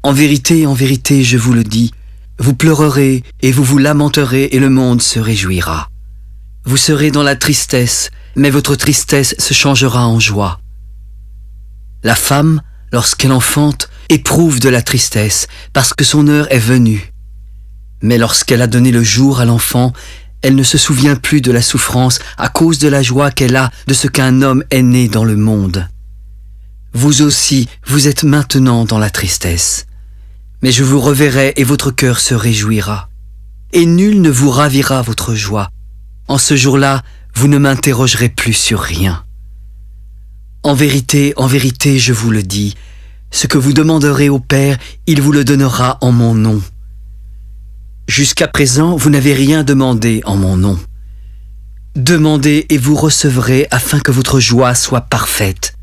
En vérité, je vous le dis, vous pleurerez et vous vous lamenterez et le monde se réjouira. Vous serez dans la tristesse, mais votre tristesse se changera en joie. La femme, lorsqu'elle enfante, éprouve de la tristesse, parce que son heure est venue. Mais lorsqu'elle a donné le jour à l'enfant, elle ne se souvient plus de la souffrance à cause de la joie qu'elle a de ce qu'un homme est né dans le monde. Vous aussi, vous êtes maintenant dans la tristesse. Mais je vous reverrai et votre cœur se réjouira. Et nul ne vous ravira votre joie. En ce jour-là, vous ne m'interrogerez plus sur rien. En vérité, je vous le dis, ce que vous demanderez au Père, il vous le donnera en mon nom. Jusqu'à présent, vous n'avez rien demandé en mon nom. Demandez et vous recevrez afin que votre joie soit parfaite.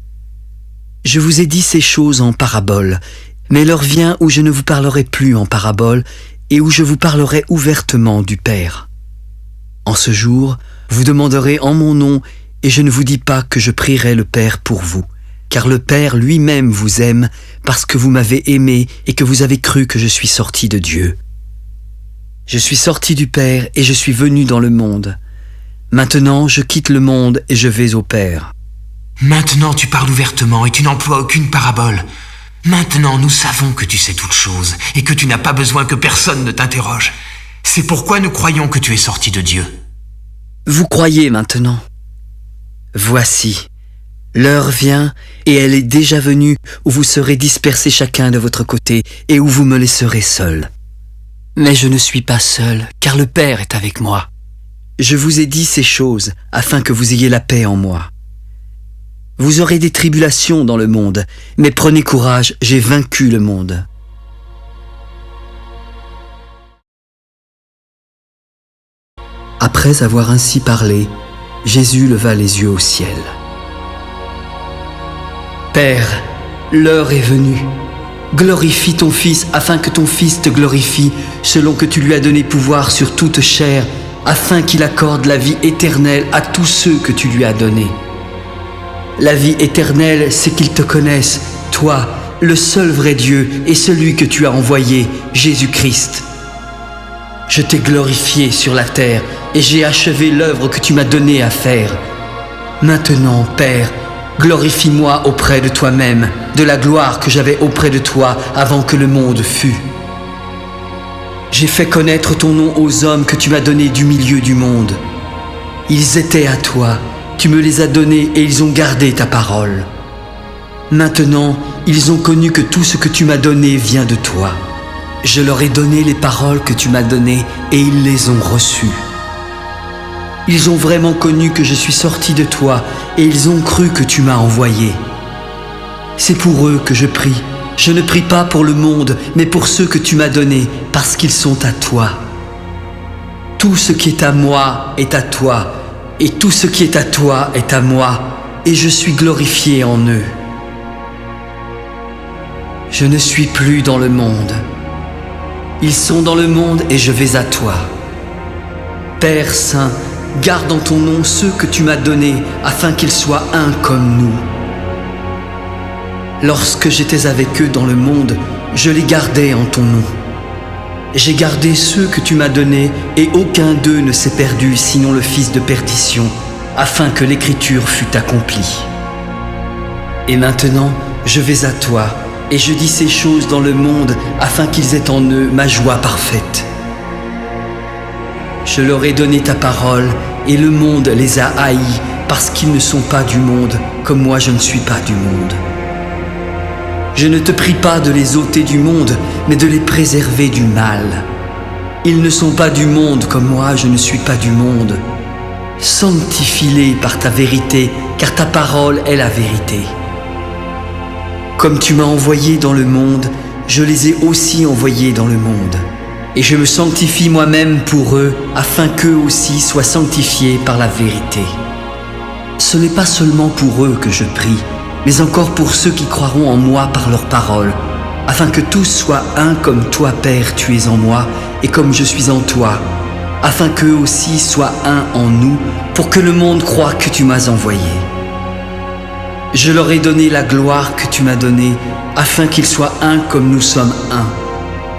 Je vous ai dit ces choses en parabole, mais l'heure vient où je ne vous parlerai plus en parabole et où je vous parlerai ouvertement du Père. En ce jour, vous demanderez en mon nom et je ne vous dis pas que je prierai le Père pour vous, car le Père lui-même vous aime parce que vous m'avez aimé et que vous avez cru que je suis sorti de Dieu. Je suis sorti du Père et je suis venu dans le monde. Maintenant, je quitte le monde et je vais au Père. Maintenant tu parles ouvertement et tu n'emploies aucune parabole. Maintenant nous savons que tu sais toutes choses et que tu n'as pas besoin que personne ne t'interroge. C'est pourquoi nous croyons que tu es sorti de Dieu. Vous croyez maintenant ? Voici, l'heure vient et elle est déjà venue où vous serez dispersés chacun de votre côté et où vous me laisserez seul. Mais je ne suis pas seul, car le Père est avec moi. Je vous ai dit ces choses afin que vous ayez la paix en moi. Vous aurez des tribulations dans le monde, mais prenez courage, j'ai vaincu le monde. » Après avoir ainsi parlé, Jésus leva les yeux au ciel. « Père, l'heure est venue. Glorifie ton Fils afin que ton Fils te glorifie, selon que tu lui as donné pouvoir sur toute chair, afin qu'il accorde la vie éternelle à tous ceux que tu lui as donnés. La vie éternelle, c'est qu'ils te connaissent, toi, le seul vrai Dieu et celui que tu as envoyé, Jésus-Christ. Je t'ai glorifié sur la terre et j'ai achevé l'œuvre que tu m'as donnée à faire. Maintenant, Père, glorifie-moi auprès de toi-même, de la gloire que j'avais auprès de toi avant que le monde fût. J'ai fait connaître ton nom aux hommes que tu m'as donnés du milieu du monde. Ils étaient à toi, tu me les as donnés et ils ont gardé ta parole. Maintenant, ils ont connu que tout ce que tu m'as donné vient de toi. Je leur ai donné les paroles que tu m'as données et ils les ont reçues. Ils ont vraiment connu que je suis sorti de toi et ils ont cru que tu m'as envoyé. C'est pour eux que je prie. Je ne prie pas pour le monde, mais pour ceux que tu m'as donnés, parce qu'ils sont à toi. Tout ce qui est à moi est à toi, et tout ce qui est à toi est à moi, et je suis glorifié en eux. Je ne suis plus dans le monde. Ils sont dans le monde et je vais à toi. Père Saint, garde en ton nom ceux que tu m'as donnés, afin qu'ils soient un comme nous. Lorsque j'étais avec eux dans le monde, je les gardais en ton nom. J'ai gardé ceux que tu m'as donnés, et aucun d'eux ne s'est perdu, sinon le fils de perdition, afin que l'écriture fût accomplie. Et maintenant, je vais à toi, et je dis ces choses dans le monde, afin qu'ils aient en eux ma joie parfaite. Je leur ai donné ta parole, et le monde les a haïs, parce qu'ils ne sont pas du monde, comme moi je ne suis pas du monde. Je ne te prie pas de les ôter du monde, mais de les préserver du mal. Ils ne sont pas du monde comme moi, je ne suis pas du monde. Sanctifie-les par ta vérité, car ta parole est la vérité. Comme tu m'as envoyé dans le monde, je les ai aussi envoyés dans le monde. Et je me sanctifie moi-même pour eux, afin qu'eux aussi soient sanctifiés par la vérité. Ce n'est pas seulement pour eux que je prie, mais encore pour ceux qui croiront en moi par leur parole, afin que tous soient un comme toi, Père, tu es en moi, et comme je suis en toi, afin qu'eux aussi soient un en nous, pour que le monde croie que tu m'as envoyé. Je leur ai donné la gloire que tu m'as donnée, afin qu'ils soient un comme nous sommes un.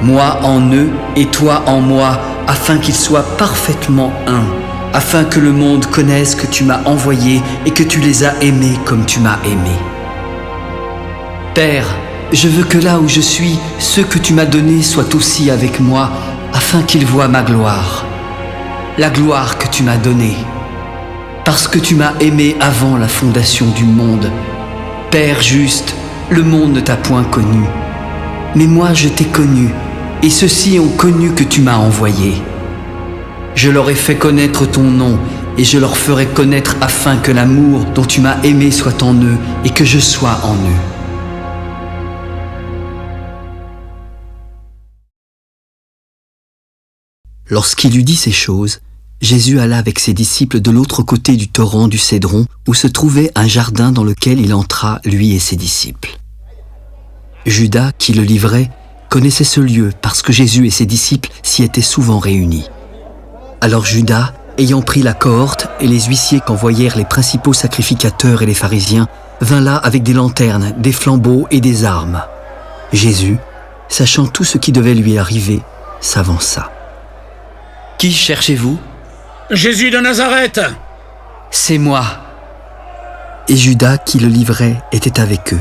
Moi en eux et toi en moi, afin qu'ils soient parfaitement un, afin que le monde connaisse que tu m'as envoyé et que tu les as aimés comme tu m'as aimé. Père, je veux que là où je suis, ceux que tu m'as donnés soient aussi avec moi, afin qu'ils voient ma gloire, la gloire que tu m'as donnée. Parce que tu m'as aimé avant la fondation du monde. Père juste, le monde ne t'a point connu, mais moi je t'ai connu, et ceux-ci ont connu que tu m'as envoyé. Je leur ai fait connaître ton nom, et je leur ferai connaître afin que l'amour dont tu m'as aimé soit en eux, et que je sois en eux. Lorsqu'il eut dit ces choses, Jésus alla avec ses disciples de l'autre côté du torrent du Cédron, où se trouvait un jardin dans lequel il entra, lui et ses disciples. Judas, qui le livrait, connaissait ce lieu parce que Jésus et ses disciples s'y étaient souvent réunis. Alors Judas, ayant pris la cohorte et les huissiers qu'envoyèrent les principaux sacrificateurs et les pharisiens, vint là avec des lanternes, des flambeaux et des armes. Jésus, sachant tout ce qui devait lui arriver, s'avança. « Qui cherchez-vous » ? « Jésus de Nazareth !»« C'est moi. » Et Judas, qui le livrait, était avec eux.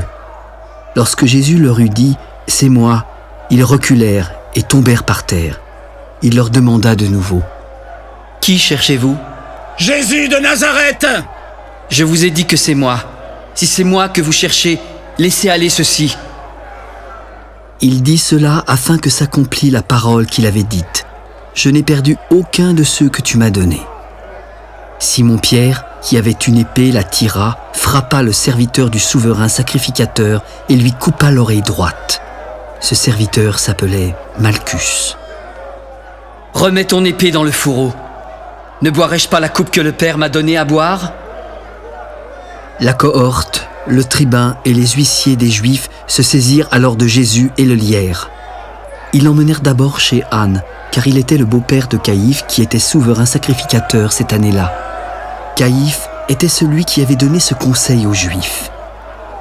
Lorsque Jésus leur eut dit « C'est moi », ils reculèrent et tombèrent par terre. Il leur demanda de nouveau « Qui cherchez-vous » ?« Jésus de Nazareth !»« Je vous ai dit que c'est moi. Si c'est moi que vous cherchez, laissez aller ceci. » Il dit cela afin que s'accomplît la parole qu'il avait dite. « Je n'ai perdu aucun de ceux que tu m'as donnés. » Simon-Pierre, qui avait une épée, la tira, frappa le serviteur du souverain sacrificateur et lui coupa l'oreille droite. Ce serviteur s'appelait Malchus. « Remets ton épée dans le fourreau. Ne boirai-je pas la coupe que le Père m'a donnée à boire ?» La cohorte, le tribun et les huissiers des Juifs se saisirent alors de Jésus et le lièrent. Ils l'emmenèrent d'abord chez Anne, car il était le beau-père de Caïphe qui était souverain sacrificateur cette année-là. Caïphe était celui qui avait donné ce conseil aux Juifs.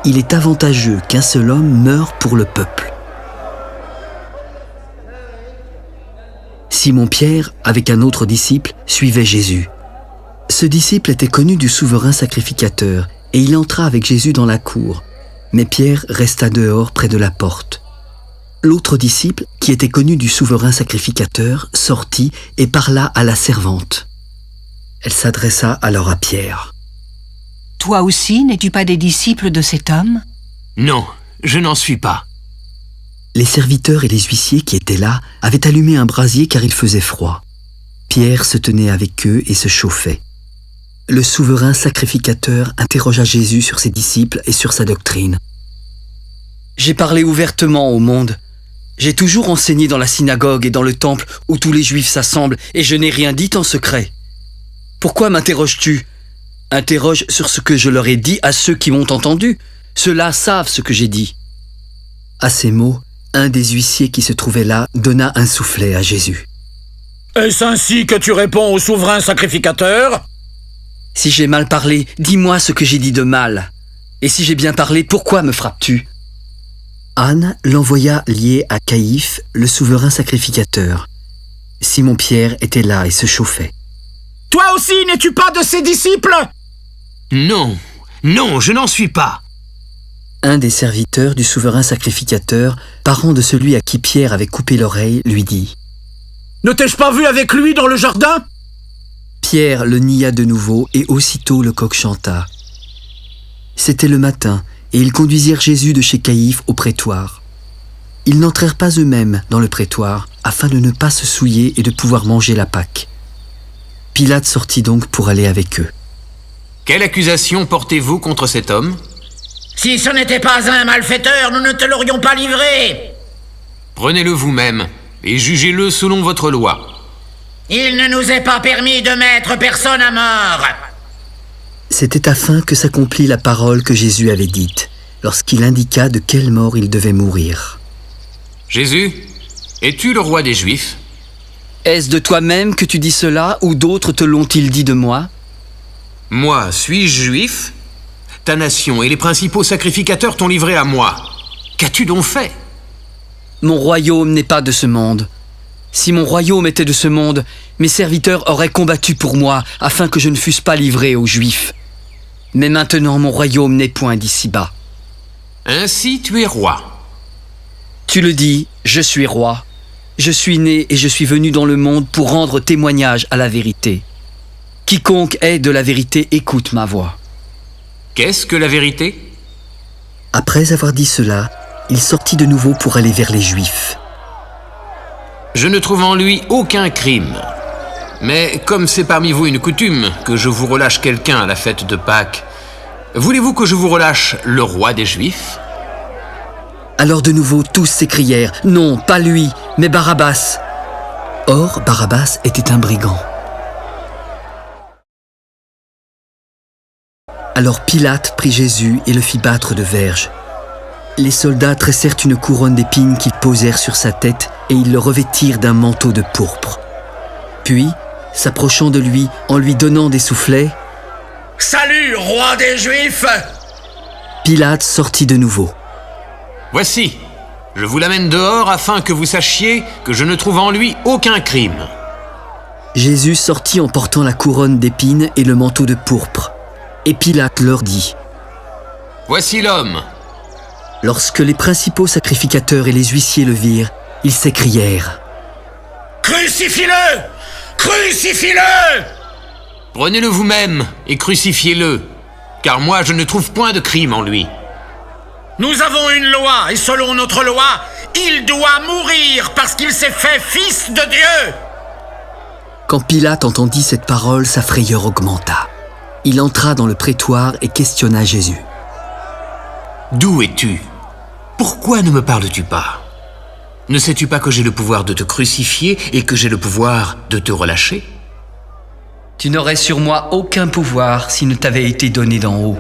Il est avantageux qu'un seul homme meure pour le peuple. Simon-Pierre, avec un autre disciple, suivait Jésus. Ce disciple était connu du souverain sacrificateur et il entra avec Jésus dans la cour. Mais Pierre resta dehors près de la porte. L'autre disciple, qui était connu du souverain sacrificateur, sortit et parla à la servante. Elle s'adressa alors à Pierre. « Toi aussi, n'es-tu pas des disciples de cet homme ? » ?»« Non, je n'en suis pas. » Les serviteurs et les huissiers qui étaient là avaient allumé un brasier car il faisait froid. Pierre se tenait avec eux et se chauffait. Le souverain sacrificateur interrogea Jésus sur ses disciples et sur sa doctrine. « J'ai parlé ouvertement au monde. J'ai toujours enseigné dans la synagogue et dans le temple où tous les Juifs s'assemblent et je n'ai rien dit en secret. Pourquoi m'interroges-tu ? Interroge sur ce que je leur ai dit à ceux qui m'ont entendu. Ceux-là savent ce que j'ai dit. » À ces mots, un des huissiers qui se trouvait là donna un soufflet à Jésus. « Est-ce ainsi que tu réponds au souverain sacrificateur ?»« Si j'ai mal parlé, dis-moi ce que j'ai dit de mal. Et si j'ai bien parlé, pourquoi me frappes-tu » Anne l'envoya lié à Caïphe, le souverain sacrificateur. Simon-Pierre était là et se chauffait. « Toi aussi, n'es-tu pas de ses disciples ?»« Non, non, je n'en suis pas. » Un des serviteurs du souverain sacrificateur, parent de celui à qui Pierre avait coupé l'oreille, lui dit « Ne t'ai-je pas vu avec lui dans le jardin ?» Pierre le nia de nouveau et aussitôt le coq chanta. C'était le matin et ils conduisirent Jésus de chez Caïphe au prétoire. Ils n'entrèrent pas eux-mêmes dans le prétoire afin de ne pas se souiller et de pouvoir manger la Pâque. Pilate sortit donc pour aller avec eux. « Quelle accusation portez-vous contre cet homme ?»« Si ce n'était pas un malfaiteur, nous ne te l'aurions pas livré. » »« Prenez-le vous-même et jugez-le selon votre loi. » »« Il ne nous est pas permis de mettre personne à mort. » C'était afin que s'accomplît la parole que Jésus avait dite, lorsqu'il indiqua de quelle mort il devait mourir. « Jésus, es-tu le roi des Juifs ?» Est-ce de toi-même que tu dis cela, ou d'autres te l'ont-ils dit de moi ? Moi, suis-je juif ? Ta nation et les principaux sacrificateurs t'ont livré à moi. Qu'as-tu donc fait ? Mon royaume n'est pas de ce monde. Si mon royaume était de ce monde, mes serviteurs auraient combattu pour moi, afin que je ne fusse pas livré aux Juifs. Mais maintenant, mon royaume n'est point d'ici-bas. Ainsi tu es roi. Tu le dis, je suis roi. Je suis né et je suis venu dans le monde pour rendre témoignage à la vérité. Quiconque est de la vérité écoute ma voix. Qu'est-ce que la vérité ? Après avoir dit cela, il sortit de nouveau pour aller vers les Juifs. Je ne trouve en lui aucun crime. Mais comme c'est parmi vous une coutume que je vous relâche quelqu'un à la fête de Pâques, voulez-vous que je vous relâche le roi des Juifs ? Alors de nouveau tous s'écrièrent « Non, pas lui, mais Barabbas !» Or, Barabbas était un brigand. Alors Pilate prit Jésus et le fit battre de verges. Les soldats tressèrent une couronne d'épines qu'ils posèrent sur sa tête et ils le revêtirent d'un manteau de pourpre. Puis, s'approchant de lui en lui donnant des soufflets, « Salut, roi des Juifs !» Pilate sortit de nouveau. Voici, je vous l'amène dehors afin que vous sachiez que je ne trouve en lui aucun crime. Jésus sortit en portant la couronne d'épines et le manteau de pourpre. Et Pilate leur dit : Voici l'homme. Lorsque les principaux sacrificateurs et les huissiers le virent, ils s'écrièrent : Crucifie-le! Crucifie-le! Prenez-le vous-même et crucifiez-le, car moi je ne trouve point de crime en lui. Nous avons une loi, et selon notre loi, il doit mourir parce qu'il s'est fait fils de Dieu. Quand Pilate entendit cette parole, sa frayeur augmenta. Il entra dans le prétoire et questionna Jésus. « D'où es-tu? Pourquoi ne me parles-tu pas? Ne sais-tu pas que j'ai le pouvoir de te crucifier et que j'ai le pouvoir de te relâcher? » Tu n'aurais sur moi aucun pouvoir s'il ne t'avait été donné d'en haut.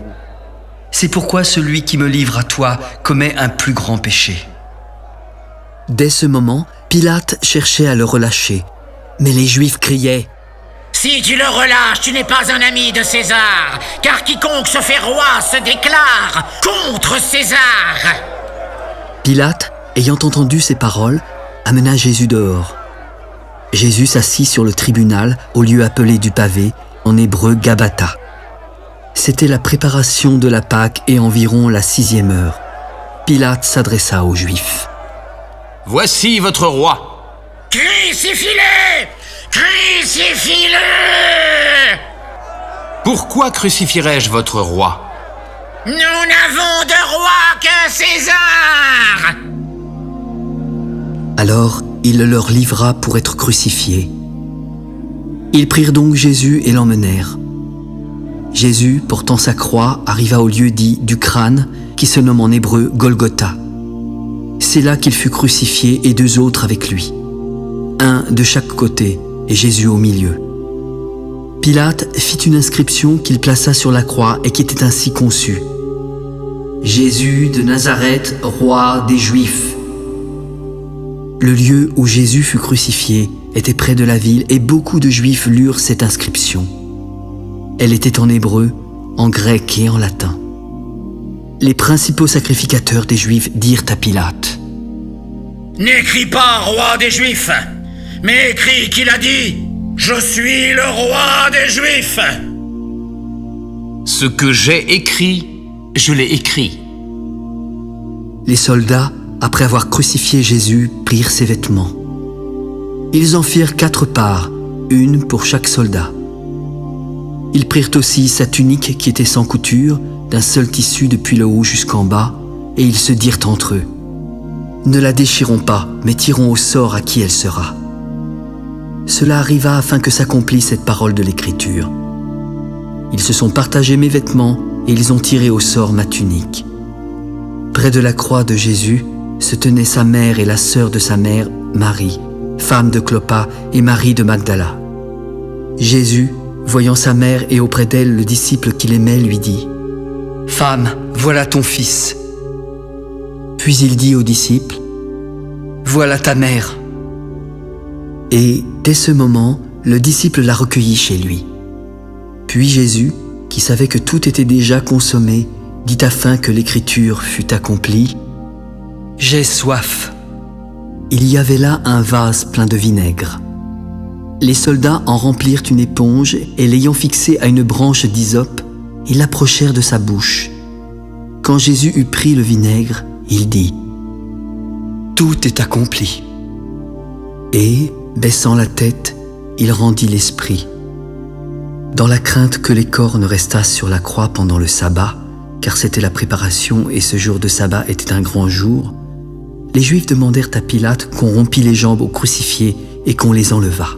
C'est pourquoi celui qui me livre à toi commet un plus grand péché. Dès ce moment, Pilate cherchait à le relâcher, mais les Juifs criaient « Si tu le relâches, tu n'es pas un ami de César, car quiconque se fait roi se déclare contre César. » Pilate, ayant entendu ces paroles, amena Jésus dehors. Jésus s'assit sur le tribunal au lieu appelé du pavé, en hébreu Gabbatha. C'était la préparation de la Pâque et environ la 6e heure. Pilate s'adressa aux Juifs. « Voici votre roi. » « Crucifie-le! Crucifie-le !»« Pourquoi crucifierais-je votre roi? » « Nous n'avons de roi que César !» Alors il le leur livra pour être crucifié. Ils prirent donc Jésus et l'emmenèrent. Jésus, portant sa croix, arriva au lieu dit du crâne, qui se nomme en hébreu Golgotha. C'est là qu'il fut crucifié et 2 autres avec lui, un de chaque côté et Jésus au milieu. Pilate fit une inscription qu'il plaça sur la croix et qui était ainsi conçue. Jésus de Nazareth, roi des Juifs. Le lieu où Jésus fut crucifié était près de la ville et beaucoup de Juifs lurent cette inscription. Elle était en hébreu, en grec et en latin. Les principaux sacrificateurs des Juifs dirent à Pilate : « N'écris pas roi des Juifs, mais écris qu'il a dit « Je suis le roi des Juifs !» Ce que j'ai écrit, je l'ai écrit. Les soldats, après avoir crucifié Jésus, prirent ses vêtements. Ils en firent 4 parts, une pour chaque soldat. Ils prirent aussi sa tunique qui était sans couture, d'un seul tissu depuis le haut jusqu'en bas, et ils se dirent entre eux : « Ne la déchirons pas, mais tirons au sort à qui elle sera. » Cela arriva afin que s'accomplisse cette parole de l'Écriture. Ils se sont partagés mes vêtements, et ils ont tiré au sort ma tunique. Près de la croix de Jésus se tenaient sa mère et la sœur de sa mère, Marie, femme de Clopas, et Marie de Magdala. Jésus, voyant sa mère et auprès d'elle le disciple qu'il aimait, lui dit : « Femme, voilà ton fils. » Puis il dit au disciple : « Voilà ta mère. » Et dès ce moment, le disciple la recueillit chez lui. Puis Jésus, qui savait que tout était déjà consommé, dit afin que l'Écriture fût accomplie : « J'ai soif. » Il y avait là un vase plein de vinaigre. Les soldats en remplirent une éponge et l'ayant fixée à une branche d'hysope, ils l'approchèrent de sa bouche. Quand Jésus eut pris le vinaigre, il dit : « Tout est accompli. » Et, baissant la tête, il rendit l'esprit. Dans la crainte que les corps ne restassent sur la croix pendant le sabbat, car c'était la préparation et ce jour de sabbat était un grand jour, les Juifs demandèrent à Pilate qu'on rompît les jambes aux crucifiés et qu'on les enlevât.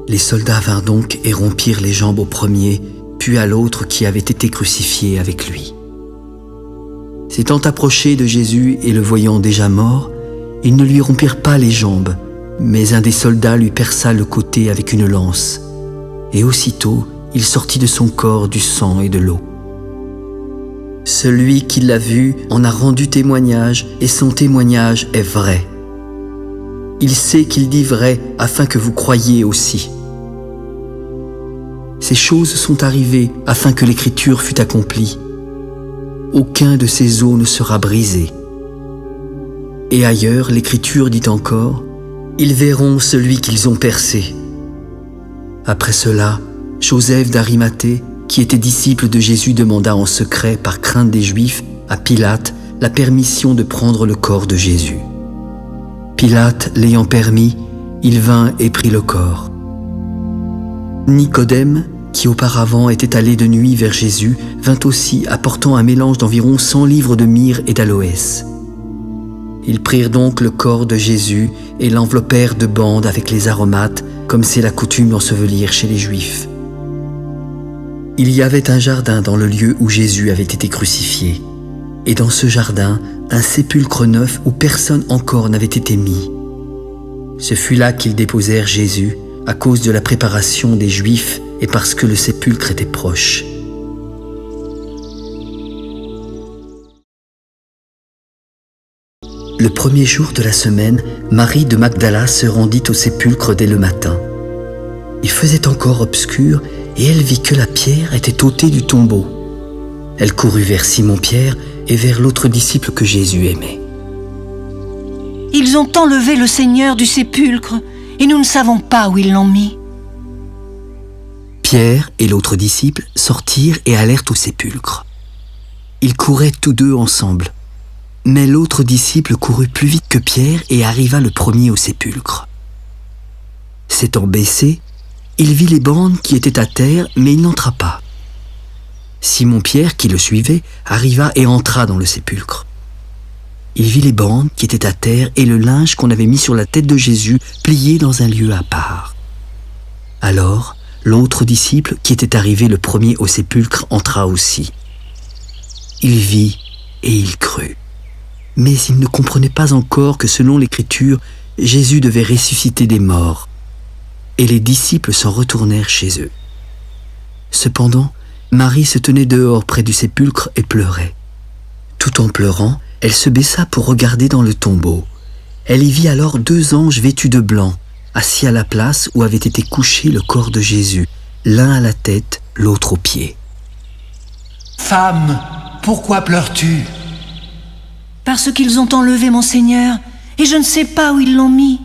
Les soldats vinrent donc et rompirent les jambes au premier, puis à l'autre qui avait été crucifié avec lui. S'étant approchés de Jésus et le voyant déjà mort, ils ne lui rompirent pas les jambes, mais un des soldats lui perça le côté avec une lance, et aussitôt il sortit de son corps du sang et de l'eau. Celui qui l'a vu en a rendu témoignage, et son témoignage est vrai. Il sait qu'il dit vrai afin que vous croyiez aussi. Ces choses sont arrivées afin que l'Écriture fût accomplie. Aucun de ces os ne sera brisé. Et ailleurs, l'Écriture dit encore : ils verront celui qu'ils ont percé. Après cela, Joseph d'Arimathée, qui était disciple de Jésus, demanda en secret, par crainte des Juifs, à Pilate la permission de prendre le corps de Jésus. Pilate l'ayant permis, il vint et prit le corps. Nicodème, qui auparavant était allé de nuit vers Jésus, vint aussi apportant un mélange d'environ 100 livres de myrrhe et d'aloès. Ils prirent donc le corps de Jésus et l'enveloppèrent de bandes avec les aromates, comme c'est la coutume d'ensevelir chez les Juifs. Il y avait un jardin dans le lieu où Jésus avait été crucifié. Et dans ce jardin, un sépulcre neuf où personne encore n'avait été mis. Ce fut là qu'ils déposèrent Jésus à cause de la préparation des Juifs et parce que le sépulcre était proche. Le premier jour de la semaine, Marie de Magdala se rendit au sépulcre dès le matin. Il faisait encore obscur et elle vit que la pierre était ôtée du tombeau. Elle courut vers Simon-Pierre et vers l'autre disciple que Jésus aimait. « Ils ont enlevé le Seigneur du sépulcre et nous ne savons pas où ils l'ont mis. » Pierre et l'autre disciple sortirent et allèrent au sépulcre. Ils couraient tous deux ensemble. Mais l'autre disciple courut plus vite que Pierre et arriva le premier au sépulcre. S'étant baissé, il vit les bandes qui étaient à terre, mais il n'entra pas. Simon-Pierre, qui le suivait, arriva et entra dans le sépulcre. Il vit les bandes qui étaient à terre et le linge qu'on avait mis sur la tête de Jésus plié dans un lieu à part. Alors, l'autre disciple, qui était arrivé le premier au sépulcre, entra aussi. Il vit et il crut. Mais il ne comprenait pas encore que selon l'Écriture, Jésus devait ressusciter des morts. Et les disciples s'en retournèrent chez eux. Cependant, Marie se tenait dehors près du sépulcre et pleurait. Tout en pleurant, elle se baissa pour regarder dans le tombeau. Elle y vit alors 2 anges vêtus de blanc, assis à la place où avait été couché le corps de Jésus, l'un à la tête, l'autre aux pieds. « Femme, pourquoi pleures-tu » ? Parce qu'ils ont enlevé mon Seigneur, et je ne sais pas où ils l'ont mis.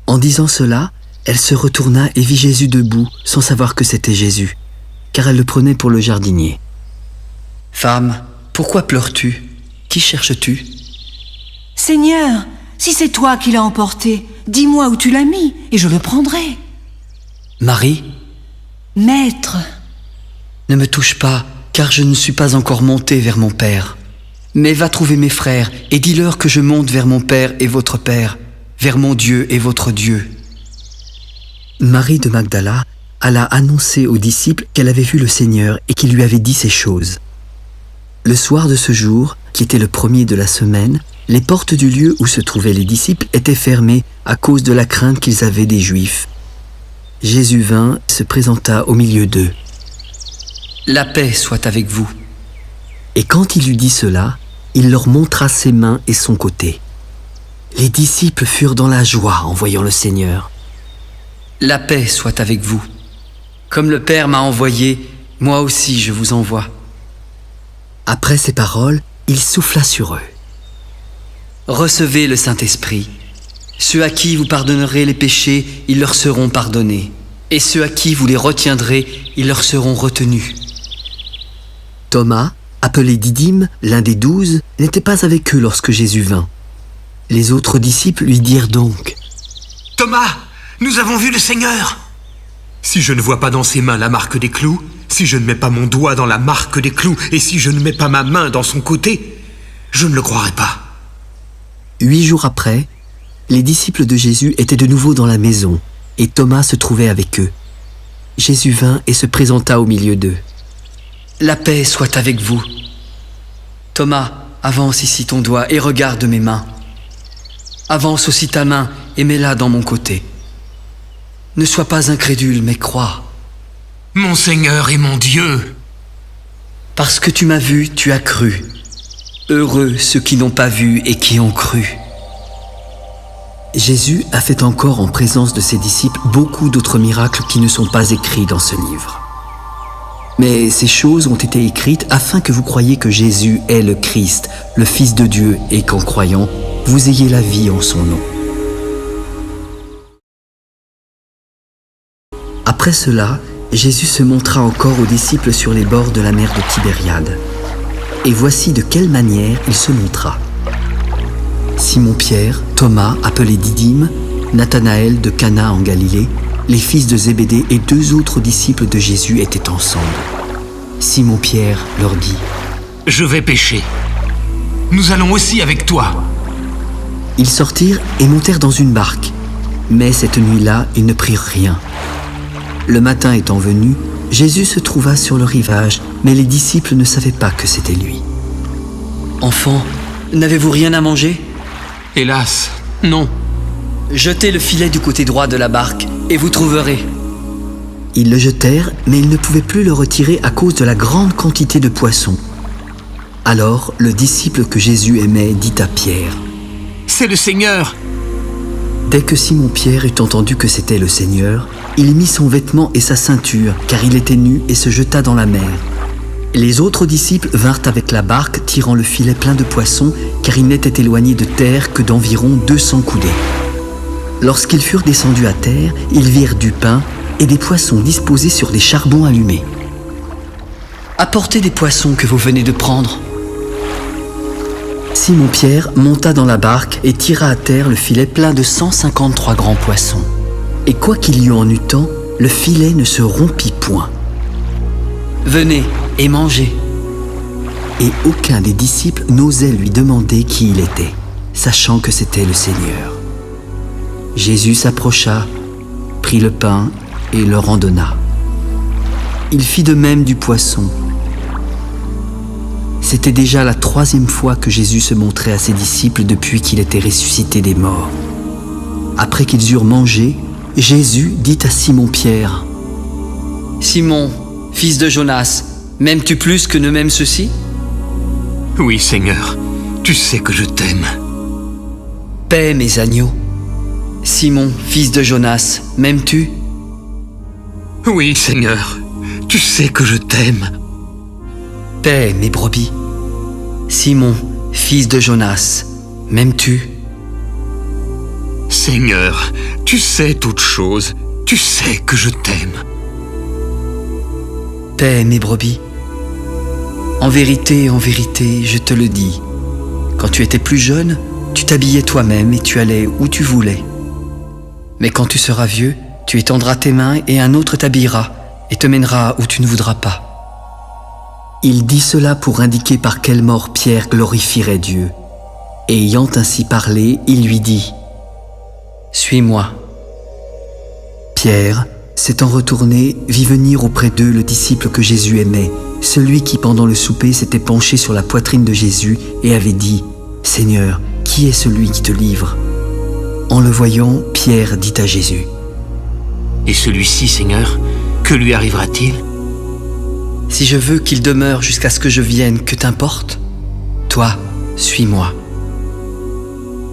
En disant cela, elle se retourna et vit Jésus debout, sans savoir que c'était Jésus, car elle le prenait pour le jardinier. « Femme, pourquoi pleures-tu ? Qui cherches-tu » ? Seigneur, si c'est toi qui l'as emporté, dis-moi où tu l'as mis, et je le prendrai. Marie ? Maître. Ne me touche pas, car je ne suis pas encore monté vers mon Père. Mais va trouver mes frères et dis-leur que je monte vers mon Père et votre Père, vers mon Dieu et votre Dieu. Marie de Magdala alla annoncer aux disciples qu'elle avait vu le Seigneur et qu'il lui avait dit ces choses. Le soir de ce jour, qui était le premier de la semaine, les portes du lieu où se trouvaient les disciples étaient fermées à cause de la crainte qu'ils avaient des Juifs. Jésus vint, se présenta au milieu d'eux. « La paix soit avec vous. » Et quand il eut dit cela, il leur montra ses mains et son côté. Les disciples furent dans la joie en voyant le Seigneur. « La paix soit avec vous. Comme le Père m'a envoyé, moi aussi je vous envoie. » Après ces paroles, il souffla sur eux. « Recevez le Saint-Esprit. Ceux à qui vous pardonnerez les péchés, ils leur seront pardonnés. Et ceux à qui vous les retiendrez, ils leur seront retenus. » Thomas, appelé Didyme, l'un des 12, n'était pas avec eux lorsque Jésus vint. Les autres disciples lui dirent donc : « Thomas, nous avons vu le Seigneur !» Si je ne vois pas dans ses mains la marque des clous, si je ne mets pas mon doigt dans la marque des clous, et si je ne mets pas ma main dans son côté, je ne le croirai pas. 8 jours après, les disciples de Jésus étaient de nouveau dans la maison, et Thomas se trouvait avec eux. Jésus vint et se présenta au milieu d'eux. « La paix soit avec vous. Thomas, avance ici ton doigt et regarde mes mains. Avance aussi ta main et mets-la dans mon côté. Ne sois pas incrédule, mais crois. Mon Seigneur et mon Dieu !» Parce que tu m'as vu, tu as cru. Heureux ceux qui n'ont pas vu et qui ont cru. Jésus a fait encore en présence de ses disciples beaucoup d'autres miracles qui ne sont pas écrits dans ce livre. Mais ces choses ont été écrites afin que vous croyiez que Jésus est le Christ, le Fils de Dieu, et qu'en croyant, vous ayez la vie en son nom. Après cela, Jésus se montra encore aux disciples sur les bords de la mer de Tibériade. Et voici de quelle manière il se montra. Simon-Pierre, Thomas, appelé Didyme, Nathanaël de Cana en Galilée, les fils de Zébédée et 2 autres disciples de Jésus étaient ensemble. Simon-Pierre leur dit : « Je vais pêcher. Nous allons aussi avec toi. » Ils sortirent et montèrent dans une barque. Mais cette nuit-là, ils ne prirent rien. Le matin étant venu, Jésus se trouva sur le rivage, mais les disciples ne savaient pas que c'était lui. « Enfant, n'avez-vous rien à manger ?» Hélas, non. Jetez le filet du côté droit de la barque et vous trouverez. Ils le jetèrent, mais ils ne pouvaient plus le retirer à cause de la grande quantité de poissons. Alors, le disciple que Jésus aimait dit à Pierre, « C'est le Seigneur !» Dès que Simon-Pierre eut entendu que c'était le Seigneur, il mit son vêtement et sa ceinture, car il était nu, et se jeta dans la mer. Les autres disciples vinrent avec la barque, tirant le filet plein de poissons, car ils n'étaient éloignés de terre que d'environ 200 coudées. Lorsqu'ils furent descendus à terre, ils virent du pain et des poissons disposés sur des charbons allumés. « Apportez des poissons que vous venez de prendre. » Simon-Pierre monta dans la barque et tira à terre le filet plein de 153 grands poissons. Et quoi qu'il y en eût tant, le filet ne se rompit point. « Venez et mangez. » Et aucun des disciples n'osait lui demander qui il était, sachant que c'était le Seigneur. Jésus s'approcha, prit le pain et leur en donna. Il fit de même du poisson. C'était déjà la 3e fois que Jésus se montrait à ses disciples depuis qu'il était ressuscité des morts. Après qu'ils eurent mangé, Jésus dit à Simon-Pierre, « Simon, fils de Jonas, m'aimes-tu plus que ne m'aiment ceux-ci » ?« Oui, Seigneur, tu sais que je t'aime. » »« Paix, mes agneaux. Simon, fils de Jonas, m'aimes-tu » ?« Oui, Seigneur, tu sais que je t'aime. » »« Paix, mes brebis. Simon, fils de Jonas, m'aimes-tu » ?« Seigneur, tu sais toutes choses, tu sais que je t'aime. » »« Paix, mes brebis. En vérité, je te le dis, quand tu étais plus jeune, tu t'habillais toi-même et tu allais où tu voulais. Mais quand tu seras vieux, tu étendras tes mains et un autre t'habillera et te mènera où tu ne voudras pas. » Il dit cela pour indiquer par quelle mort Pierre glorifierait Dieu. Et ayant ainsi parlé, il lui dit, « Suis-moi. » Pierre, s'étant retourné, vit venir auprès d'eux le disciple que Jésus aimait, celui qui pendant le souper s'était penché sur la poitrine de Jésus et avait dit, « Seigneur, qui est celui qui te livre ?» En le voyant, Pierre dit à Jésus, « Et celui-ci, Seigneur, que lui arrivera-t-il » ? Si je veux qu'il demeure jusqu'à ce que je vienne, que t'importe ? Toi, suis-moi. »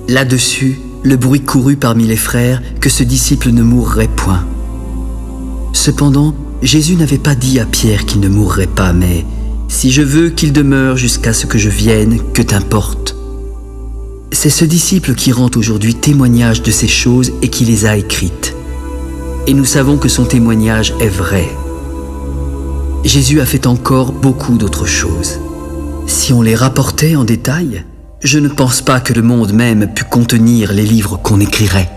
Là-dessus, le bruit courut parmi les frères que ce disciple ne mourrait point. Cependant, Jésus n'avait pas dit à Pierre qu'il ne mourrait pas, mais « Si je veux qu'il demeure jusqu'à ce que je vienne, que t'importe ?» C'est ce disciple qui rend aujourd'hui témoignage de ces choses et qui les a écrites. Et nous savons que son témoignage est vrai. Jésus a fait encore beaucoup d'autres choses. Si on les rapportait en détail, je ne pense pas que le monde même pût contenir les livres qu'on écrirait.